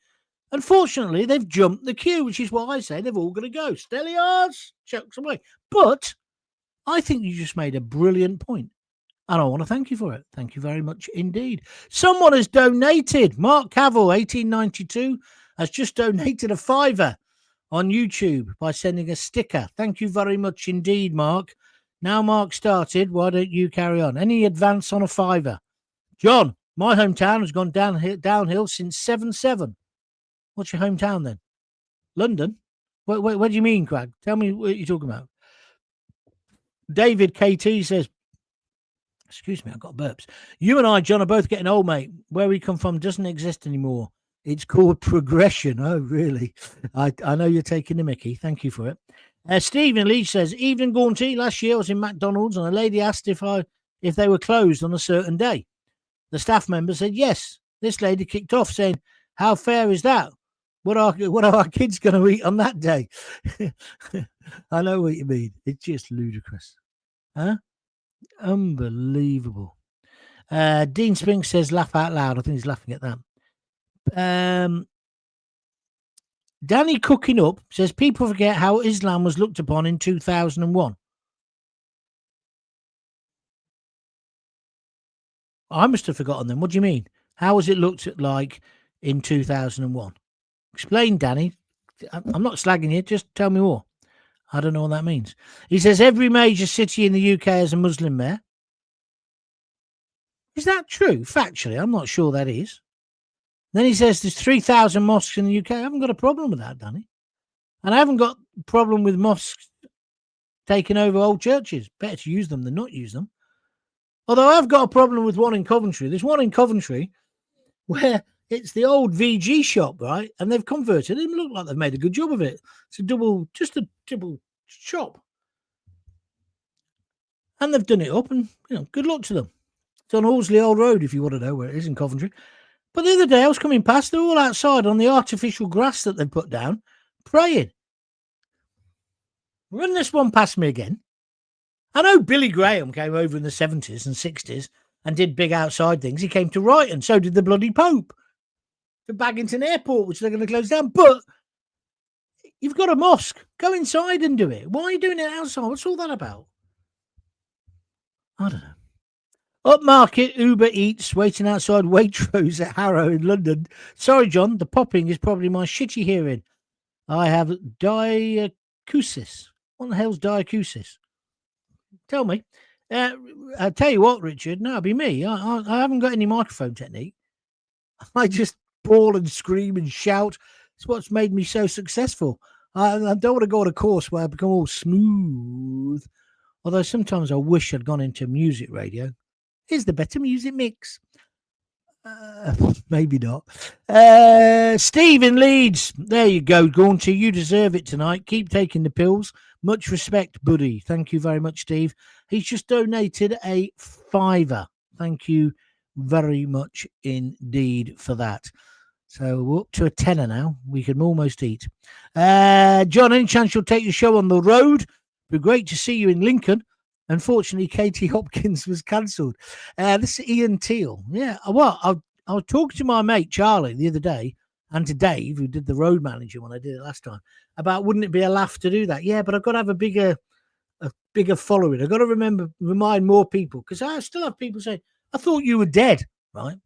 Unfortunately, they've jumped the queue, which is why I say they've all got to go. Stelliards, chucks away. But I think you just made a brilliant point, and I want to thank you for it. Thank you very much indeed. Someone has donated. Mark Cavill, 1892, has just donated a £5 on YouTube by sending a sticker. Thank you very much indeed, Mark. Now Mark started, why don't you carry on? Any advance on a £5? John, my hometown has gone downhill since 7-7. What's your hometown then? London? What do you mean, Craig? Tell me what you're talking about. David KT says, excuse me, I've got burps. You and I, John, are both getting old, mate. Where we come from doesn't exist anymore. It's called progression. Oh, really? I know you're taking the mickey. Thank you for it. Stephen Lee says, evening, Gaunty. Last year I was in McDonald's and a lady asked if they were closed on a certain day. The staff member said yes. This lady kicked off saying, how fair is that? What are our kids going to eat on that day? I know what you mean. It's just ludicrous. Huh? Unbelievable. Dean Spinks says, laugh out loud. I think he's laughing at that. Danny Cooking Up says, people forget how Islam was looked upon in 2001. I must have forgotten them. What do you mean? How was it looked at like in 2001? Explain, Danny. I'm not slagging you. Just tell me more. I don't know what that means. He says, every major city in the UK has a Muslim mayor. Is that true? Factually, I'm not sure that is. Then he says there's 3,000 mosques in the UK. I haven't got a problem with that, Danny. And I haven't got a problem with mosques taking over old churches. Better to use them than not use them. Although I've got a problem with one in Coventry. There's one in Coventry where it's the old VG shop, right? And they've converted it. It look like they've made a good job of it. It's just a double shop. And they've done it up, and good luck to them. It's on Horsley Old Road, if you want to know where it is in Coventry. But the other day I was coming past, they're all outside on the artificial grass that they've put down, praying. Run this one past me again. I know Billy Graham came over in the 70s and 60s and did big outside things. He came to Brighton, so did the bloody Pope. To Baggington Airport, which they're going to close down. But you've got a mosque. Go inside and do it. Why are you doing it outside? What's all that about? I don't know. Upmarket Uber Eats waiting outside Waitrose at Harrow in London. Sorry, John, the popping is probably my shitty hearing. I have diacusis. What the hell's diacusis? Tell me. I'll tell you what, Richard. No, it'll be me. I haven't got any microphone technique. I just bawl and scream and shout. It's what's made me so successful. I don't want to go on a course where I become all smooth. Although sometimes I wish I'd gone into music radio. Here's the better music mix. Maybe not. Steve in Leeds. There you go, Gaunty. You deserve it tonight. Keep taking the pills. Much respect, buddy. Thank you very much, Steve. He's just donated a £5. Thank you very much indeed for that. So we're up to a tenner now. We can almost eat. John, any chance you'll take your show on the road? It'd be great to see you in Lincoln. Unfortunately, Katie Hopkins was cancelled. This is Ian Teal. Yeah, well, I was talking to my mate Charlie the other day and to Dave, who did the road manager when I did it last time, about wouldn't it be a laugh to do that? Yeah, but I've got to have a bigger following. I've got to remind more people, because I still have people saying, I thought you were dead, right?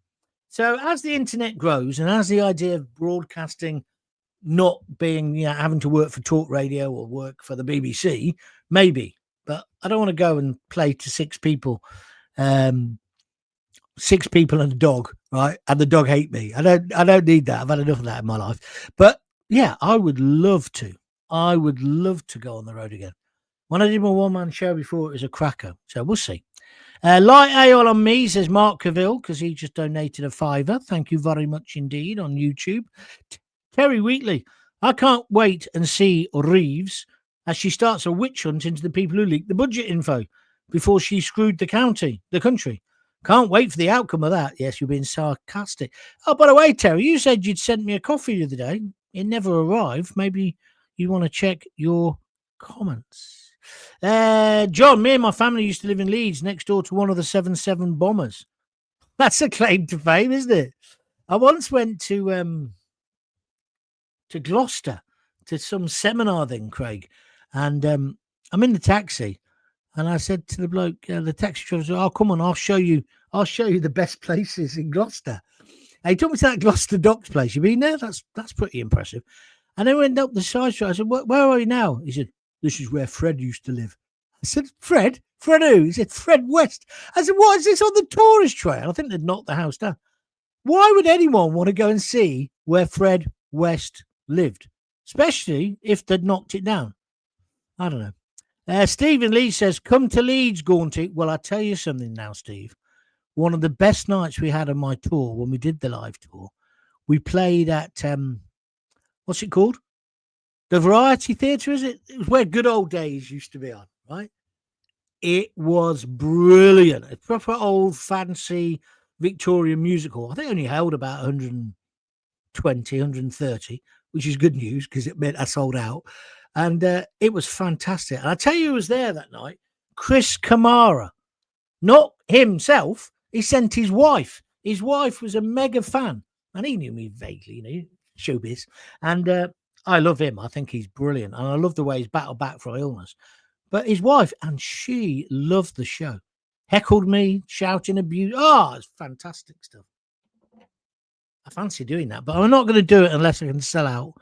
So as the internet grows and as the idea of broadcasting not being, having to work for talk radio or work for the BBC, maybe. But I don't want to go and play to 6 people, 6 people and a dog, right? And the dog hate me. I don't need that. I've had enough of that in my life. But yeah, I would love to. I would love to go on the road again. When I did my one-man show before, it was a cracker. So we'll see. Light Ale on me, says Mark Cavill, because he just donated a £5. Thank you very much indeed on YouTube. Terry Wheatley. I can't wait and see Reeves as she starts a witch hunt into the people who leaked the budget info before she screwed the country. Can't wait for the outcome of that. Yes, you're being sarcastic. Oh, by the way, Terry, you said you'd sent me a coffee the other day. It never arrived. Maybe you want to check your comments. John, me and my family used to live in Leeds, next door to one of the 7-7 bombers. That's a claim to fame, isn't it? I once went to Gloucester to some seminar then, Craig, and I'm in the taxi, and I said to the bloke, the taxi driver, "Oh, come on, I'll show you the best places in Gloucester." And he took me to that Gloucester Docks place. You been there? That's pretty impressive. And then we went up the side street. I said, "Where are you now?" He said, "This is where Fred used to live." I said, "Fred? Fred who?" He said, "Fred West." I said, "What is this on the tourist trail?" I think they'd knocked the house down. Why would anyone want to go and see where Fred West lived, especially if they'd knocked it down? I don't know. Stephen Lee says, "Come to Leeds, Gaunty." Well, I'll tell you something now, Steve. One of the best nights we had on my tour, when we did the live tour, we played at, what's it called? The Variety Theatre, is it? It was where Good Old Days used to be on, right? It was brilliant. A proper old fancy Victorian musical. I think it only held about 120, 130, which is good news because it meant I sold out. And it was fantastic. And I tell you who was there that night, Chris Kamara. Not himself. He sent his wife. His wife was a mega fan. And he knew me vaguely, showbiz. And I love him. I think he's brilliant. And I love the way he's battled back from illness. But his wife, and she loved the show. Heckled me, shouting abuse. Oh, it's fantastic stuff. I fancy doing that, but I'm not going to do it unless I can sell out.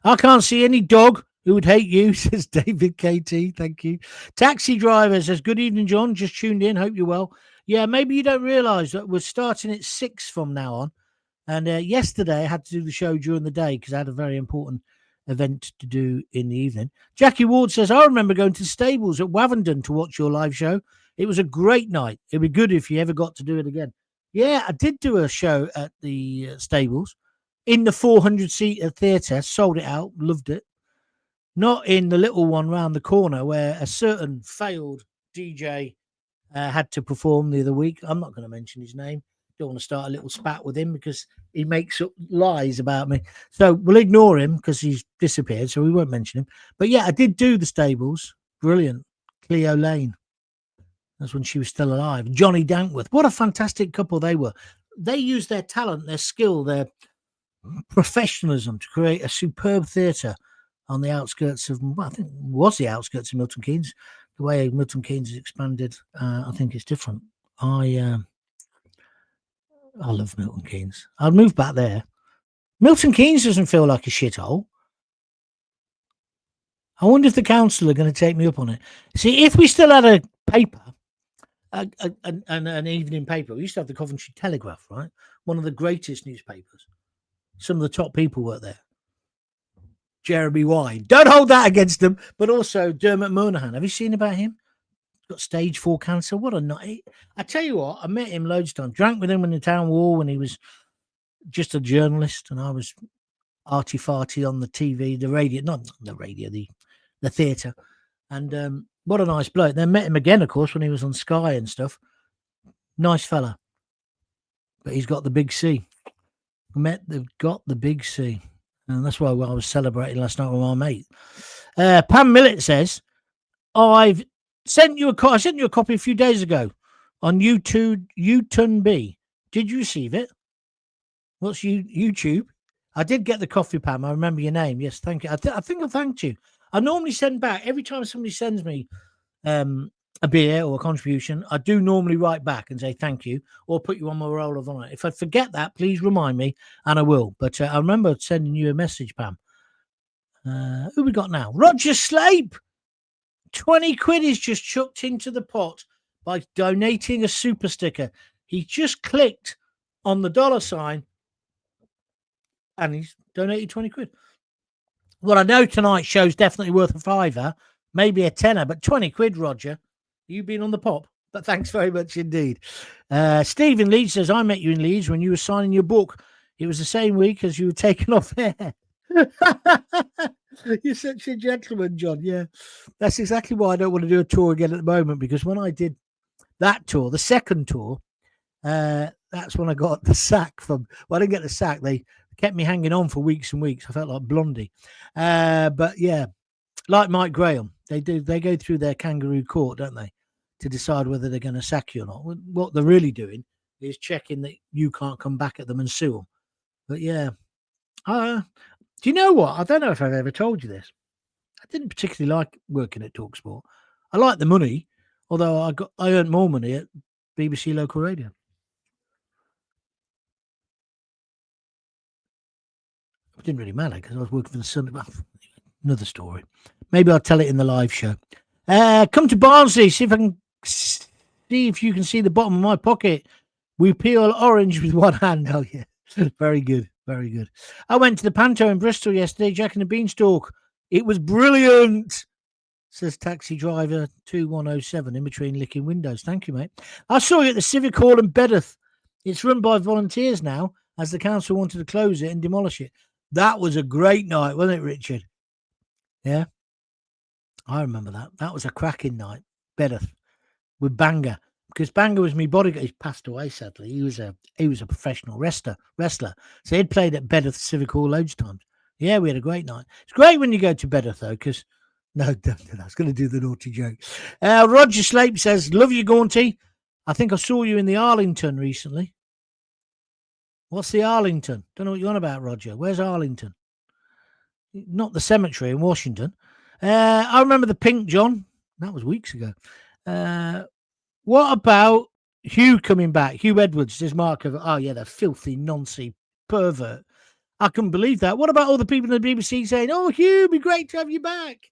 I can't see any dog who would hate you, says David KT. Thank you. Taxi driver says, "Good evening, John. Just tuned in. Hope you're well." Yeah, maybe you don't realise that we're starting at 6 from now on. And yesterday I had to do the show during the day because I had a very important event to do in the evening. Jackie Ward says, "I remember going to the stables at Wavendon to watch your live show. It was a great night. It'd be good if you ever got to do it again." Yeah, I did do a show at the stables in the 400-seater theatre. Sold it out. Loved it. Not in the little one round the corner where a certain failed DJ had to perform the other week. I'm not going to mention his name. Don't want to start a little spat with him because he makes up lies about me. So we'll ignore him because he's disappeared. So we won't mention him. But yeah, I did do the stables. Brilliant. Cleo Lane. That's when she was still alive. Johnny Dankworth. What a fantastic couple they were. They used their talent, their skill, their professionalism to create a superb theatre on the outskirts of, well, I think it was the outskirts of Milton Keynes. The way Milton Keynes has expanded, I think it's different. I love Milton Keynes. I'll move back there. Milton Keynes doesn't feel like a shithole. I wonder if the council are going to take me up on it. See, if we still had a paper, an evening paper, we used to have the Coventry Telegraph, right? One of the greatest newspapers. Some of the top people work there. Jeremy Wine. Don't hold that against them. But also Dermot Moynihan. Have you seen about him? Got stage 4 cancer. What a night. I tell you what, I met him loads of times. Drank with him in the town hall when he was just a journalist and I was arty-farty on the TV, the radio, not the radio, the theatre. And what a nice bloke. Then met him again, of course, when he was on Sky and stuff. Nice fella. But he's got the big C. Got the big C. And that's why I was celebrating last night with my mate. Pam Millett says, I sent you a copy a few days ago on YouTube, Uton B. Did you receive it? What's YouTube? I did get the coffee, Pam. I remember your name. Yes, thank you. I think I thanked you. I normally send back, every time somebody sends me a beer or a contribution, I do normally write back and say thank you or put you on my roll of honour. If I forget that, please remind me and I will. But I remember sending you a message, Pam. Who we got now? Roger Slape. 20 quid is just chucked into the pot by donating a super sticker. He just clicked on the $ and he's donated 20 quid. Well, I know tonight's show's definitely worth a £5, maybe a £10, but 20 quid, Roger. You've been on the pop, but thanks very much indeed. Stephen Leeds says, I met you in Leeds when you were signing your book. It was the same week as you were taken off air. You're such a gentleman, John. Yeah, that's exactly why I don't want to do a tour again at the moment, because when I did that tour. The second tour, that's when I got the sack from. Well, I didn't get the sack. They kept me hanging on for weeks and weeks. I felt like Blondie. But yeah, like Mike Graham, they go through their kangaroo court, don't they, to decide whether they're going to sack you or not. What they're really doing is checking that you can't come back at them and sue them. But yeah, do you know what? I don't know if I've ever told you this. I didn't particularly like working at TalkSport. I liked the money, although I earned more money at BBC Local Radio. It didn't really matter because I was working for the Sun. Well, another story. Maybe I'll tell it in the live show. Come to Barnsley, see if you can see the bottom of my pocket. We peel orange with one hand. Oh yeah, very good, very good. I went to the Panto in Bristol yesterday, Jack and the Beanstalk. It was brilliant, says taxi driver 2107 in between licking windows. Thank you, mate. I saw you at the Civic Hall in Bedworth. It's run by volunteers now, as the council wanted to close it and demolish it. That was a great night, wasn't it, Richard? Yeah, I remember that. That was a cracking night, Bedworth, with Banga, because Banga was my bodyguard. He passed away, sadly. He was a professional wrestler. So he'd played at Bedworth Civic Hall loads of times. Yeah, we had a great night. It's great when you go to Bedworth, though, because no, I was going to do the naughty joke. Roger Slape says, love you, Gaunty. I think I saw you in the Arlington recently. What's the Arlington? Don't know what you're on about, Roger. Where's Arlington? Not the cemetery in Washington. I remember the Pink John. That was weeks ago. What about Hugh coming back? Hugh Edwards, says Mark. Oh, yeah, the filthy, noncy pervert. I couldn't believe that. What about all the people in the BBC saying, oh, Hugh, it'd be great to have you back?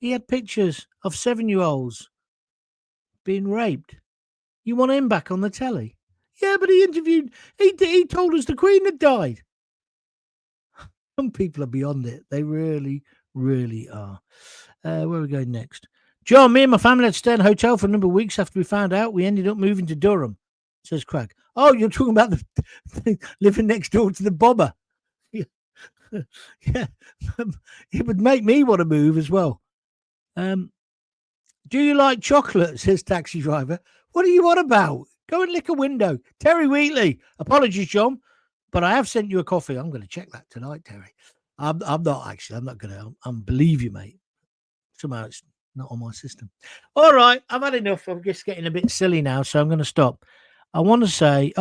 He had pictures of 7-year-olds being raped. You want him back on the telly? Yeah, but he told us the Queen had died. Some people are beyond it. They really, really are. Where are we going next? John, me and my family had to stay in a hotel for a number of weeks after we found out. We ended up moving to Durham, says Craig. Oh, you're talking about the living next door to the bobber. Yeah. It would make me want to move as well. Do you like chocolate, says taxi driver. What are you on about? Go and lick a window. Terry Wheatley. Apologies, John, but I have sent you a coffee. I'm going to check that tonight, Terry. I'm not actually. I'm not going to. I believe you, mate. Somehow it's not on my system. All right. I've had enough. I'm just getting a bit silly now, so I'm going to stop. I want to say,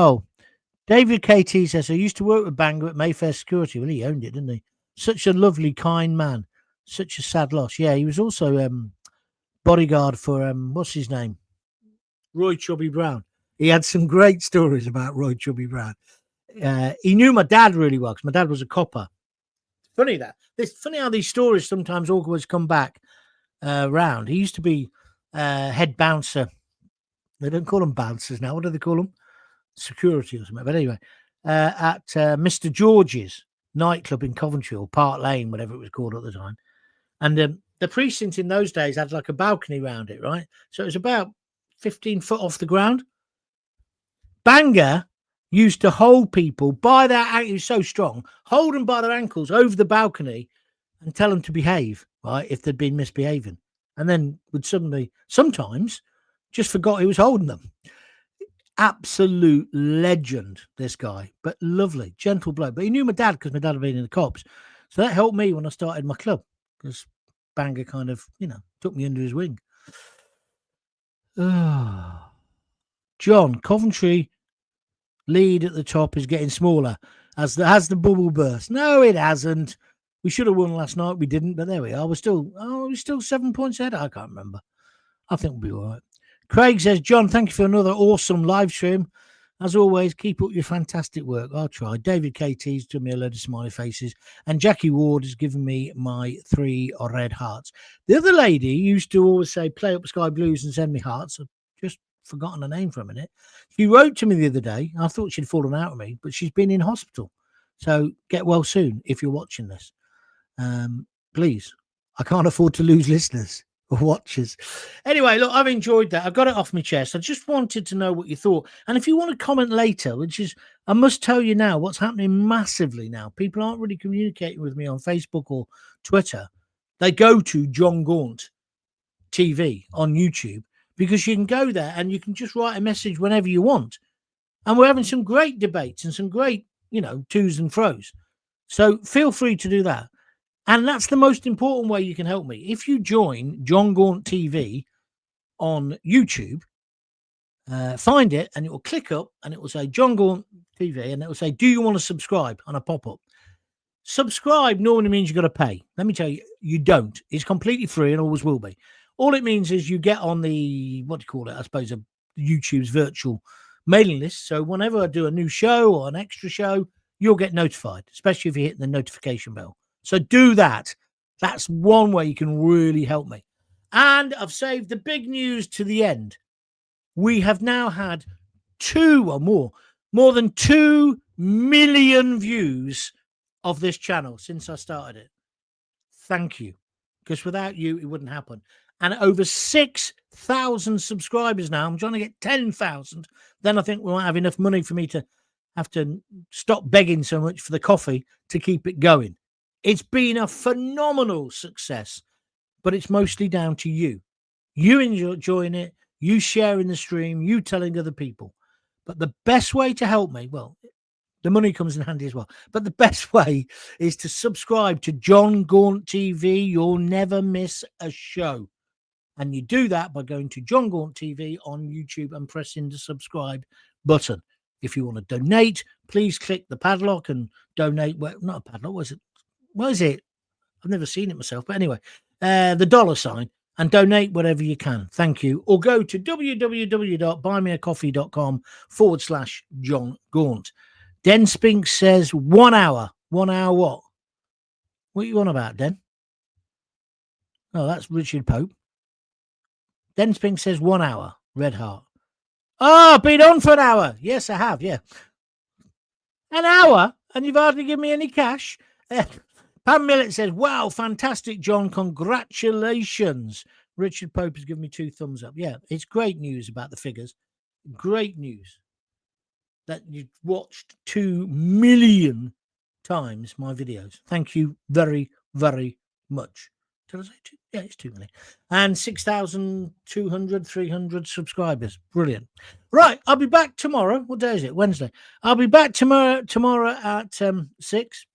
David KT says, I used to work with Bangor at Mayfair Security. Well, he owned it, didn't he? Such a lovely, kind man. Such a sad loss. Yeah, he was also bodyguard for, what's his name? Roy Chubby Brown. He had some great stories about Roy Chubby Brown. He knew my dad really well because my dad was a copper. It's funny how these stories sometimes always come back round. He used to be head bouncer. They don't call them bouncers now. What do they call them? Security or something. But anyway, at Mr. George's nightclub in Coventry or Park Lane, whatever it was called at the time. And the precinct in those days had like a balcony around it, right? So it was about 15 foot off the ground. Bangor used to hold people by their ankles. He was so strong, hold them by their ankles over the balcony and tell them to behave, right, if they'd been misbehaving. And then would suddenly, sometimes, just forgot he was holding them. Absolute legend, this guy, but lovely, gentle bloke. But he knew my dad because my dad had been in the cops. So that helped me when I started my club because Bangor kind of, took me under his wing. John, Coventry lead at the top is getting smaller as the bubble burst. No, it hasn't. We should have won last night. We didn't, but there we are. We're still 7 points ahead. I can't remember. I think we'll be all right. Craig says, John, thank you for another awesome live stream. As always, keep up your fantastic work. I'll try. David KT's done me a load of smiley faces. And Jackie Ward has given me my 3 red hearts. The other lady used to always say, play up Sky Blues and send me hearts. I've just forgotten her name for a minute. She wrote to me the other day. I thought she'd fallen out with me, but she's been in hospital. So get well soon if you're watching this. Please. I can't afford to lose listeners. Watches. Anyway, look, I've enjoyed that. I've got it off my chest. I just wanted to know what you thought. And if you want to comment later, which is, I must tell you now, what's happening massively now. People aren't really communicating with me on Facebook or Twitter. They go to John Gaunt TV on YouTube because you can go there and you can just write a message whenever you want. And we're having some great debates and some great, twos and fros. So feel free to do that. And that's the most important way you can help me. If you join John Gaunt TV on YouTube, find it and it will click up and it will say John Gaunt TV and it will say, do you want to subscribe on a pop-up? Subscribe normally means you've got to pay. Let me tell you, you don't. It's completely free and always will be. All it means is you get on the, what do you call it? I suppose YouTube's virtual mailing list. So whenever I do a new show or an extra show, you'll get notified, especially if you hit the notification bell. So do that. That's one way you can really help me. And I've saved the big news to the end. We have now had more than 2 million views of this channel since I started it. Thank you. Because without you, it wouldn't happen. And over 6,000 subscribers now. I'm trying to get 10,000. Then I think we might have enough money for me to have to stop begging so much for the coffee to keep it going. It's been a phenomenal success, but it's mostly down to you. You enjoying it, you sharing the stream, you telling other people. But the best way to help me, well, the money comes in handy as well. But the best way is to subscribe to John Gaunt TV. You'll never miss a show. And you do that by going to John Gaunt TV on YouTube and pressing the subscribe button. If you want to donate, please click the padlock and donate. Well, not a padlock, was it? What is it? I've never seen it myself. But anyway, the $sign and donate whatever you can. Thank you. Or go to www.buymeacoffee.com/John Gaunt. Den Spink says 1 hour. 1 hour what? What are you on about, Den? Oh, that's Richard Pope. Den Spink says 1 hour. Red heart. Oh, I've been on for an hour. Yes, I have. Yeah. An hour? And you've hardly given me any cash? Pam Millett says, wow, fantastic, John. Congratulations. Richard Pope has given me 2 thumbs up. Yeah, it's great news about the figures. Great news that you've watched 2 million times my videos. Thank you very, very much. Did I say 2? Yeah, it's 2 million. And 6,200, 300 subscribers. Brilliant. Right, I'll be back tomorrow. What day is it? Wednesday. I'll be back tomorrow at 6.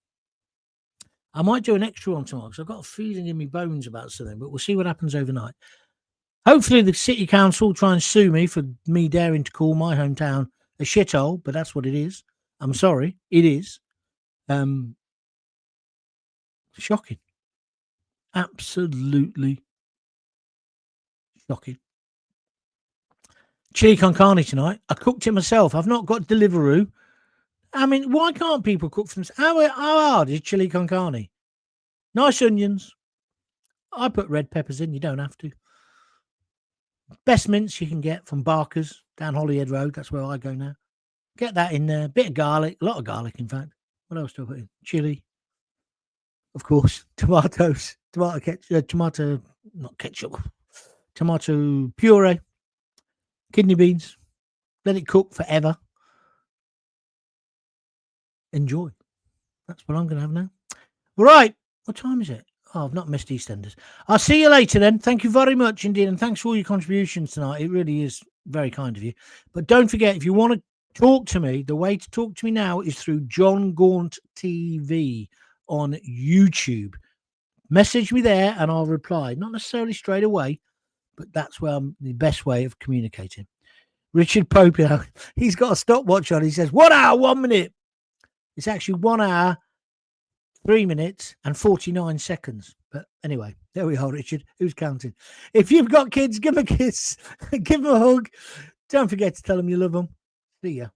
I might do an extra one tomorrow because I've got a feeling in my bones about something, but we'll see what happens overnight. Hopefully the city council will try and sue me for me daring to call my hometown a shithole, but that's what it is. I'm sorry, it is. Shocking. Absolutely shocking. Chili con carne tonight. I cooked it myself. I've not got Deliveroo. I mean, why can't people cook for themselves? How hard is chili con carne? Nice onions. I put red peppers in. You don't have to. Best mince you can get from Barker's down Holyhead Road. That's where I go now. Get that in there. Bit of garlic. A lot of garlic, in fact. What else do I put in? Chili. Of course. Tomatoes. Tomato puree. Kidney beans. Let it cook forever. Enjoy. That's what I'm going to have now. Right. What time is it? Oh, I've not missed EastEnders. I'll see you later then. Thank you very much indeed. And thanks for all your contributions tonight. It really is very kind of you. But don't forget, if you want to talk to me, the way to talk to me now is through John Gaunt TV on YouTube. Message me there and I'll reply. Not necessarily straight away, but that's where I'm the best way of communicating. Richard Pope, he's got a stopwatch on. He says 1 hour, 1 minute. It's actually 1 hour, 3 minutes and 49 seconds. But anyway, there we are, Richard. Who's counting? If you've got kids, give them a kiss. Give them a hug. Don't forget to tell them you love them. See ya.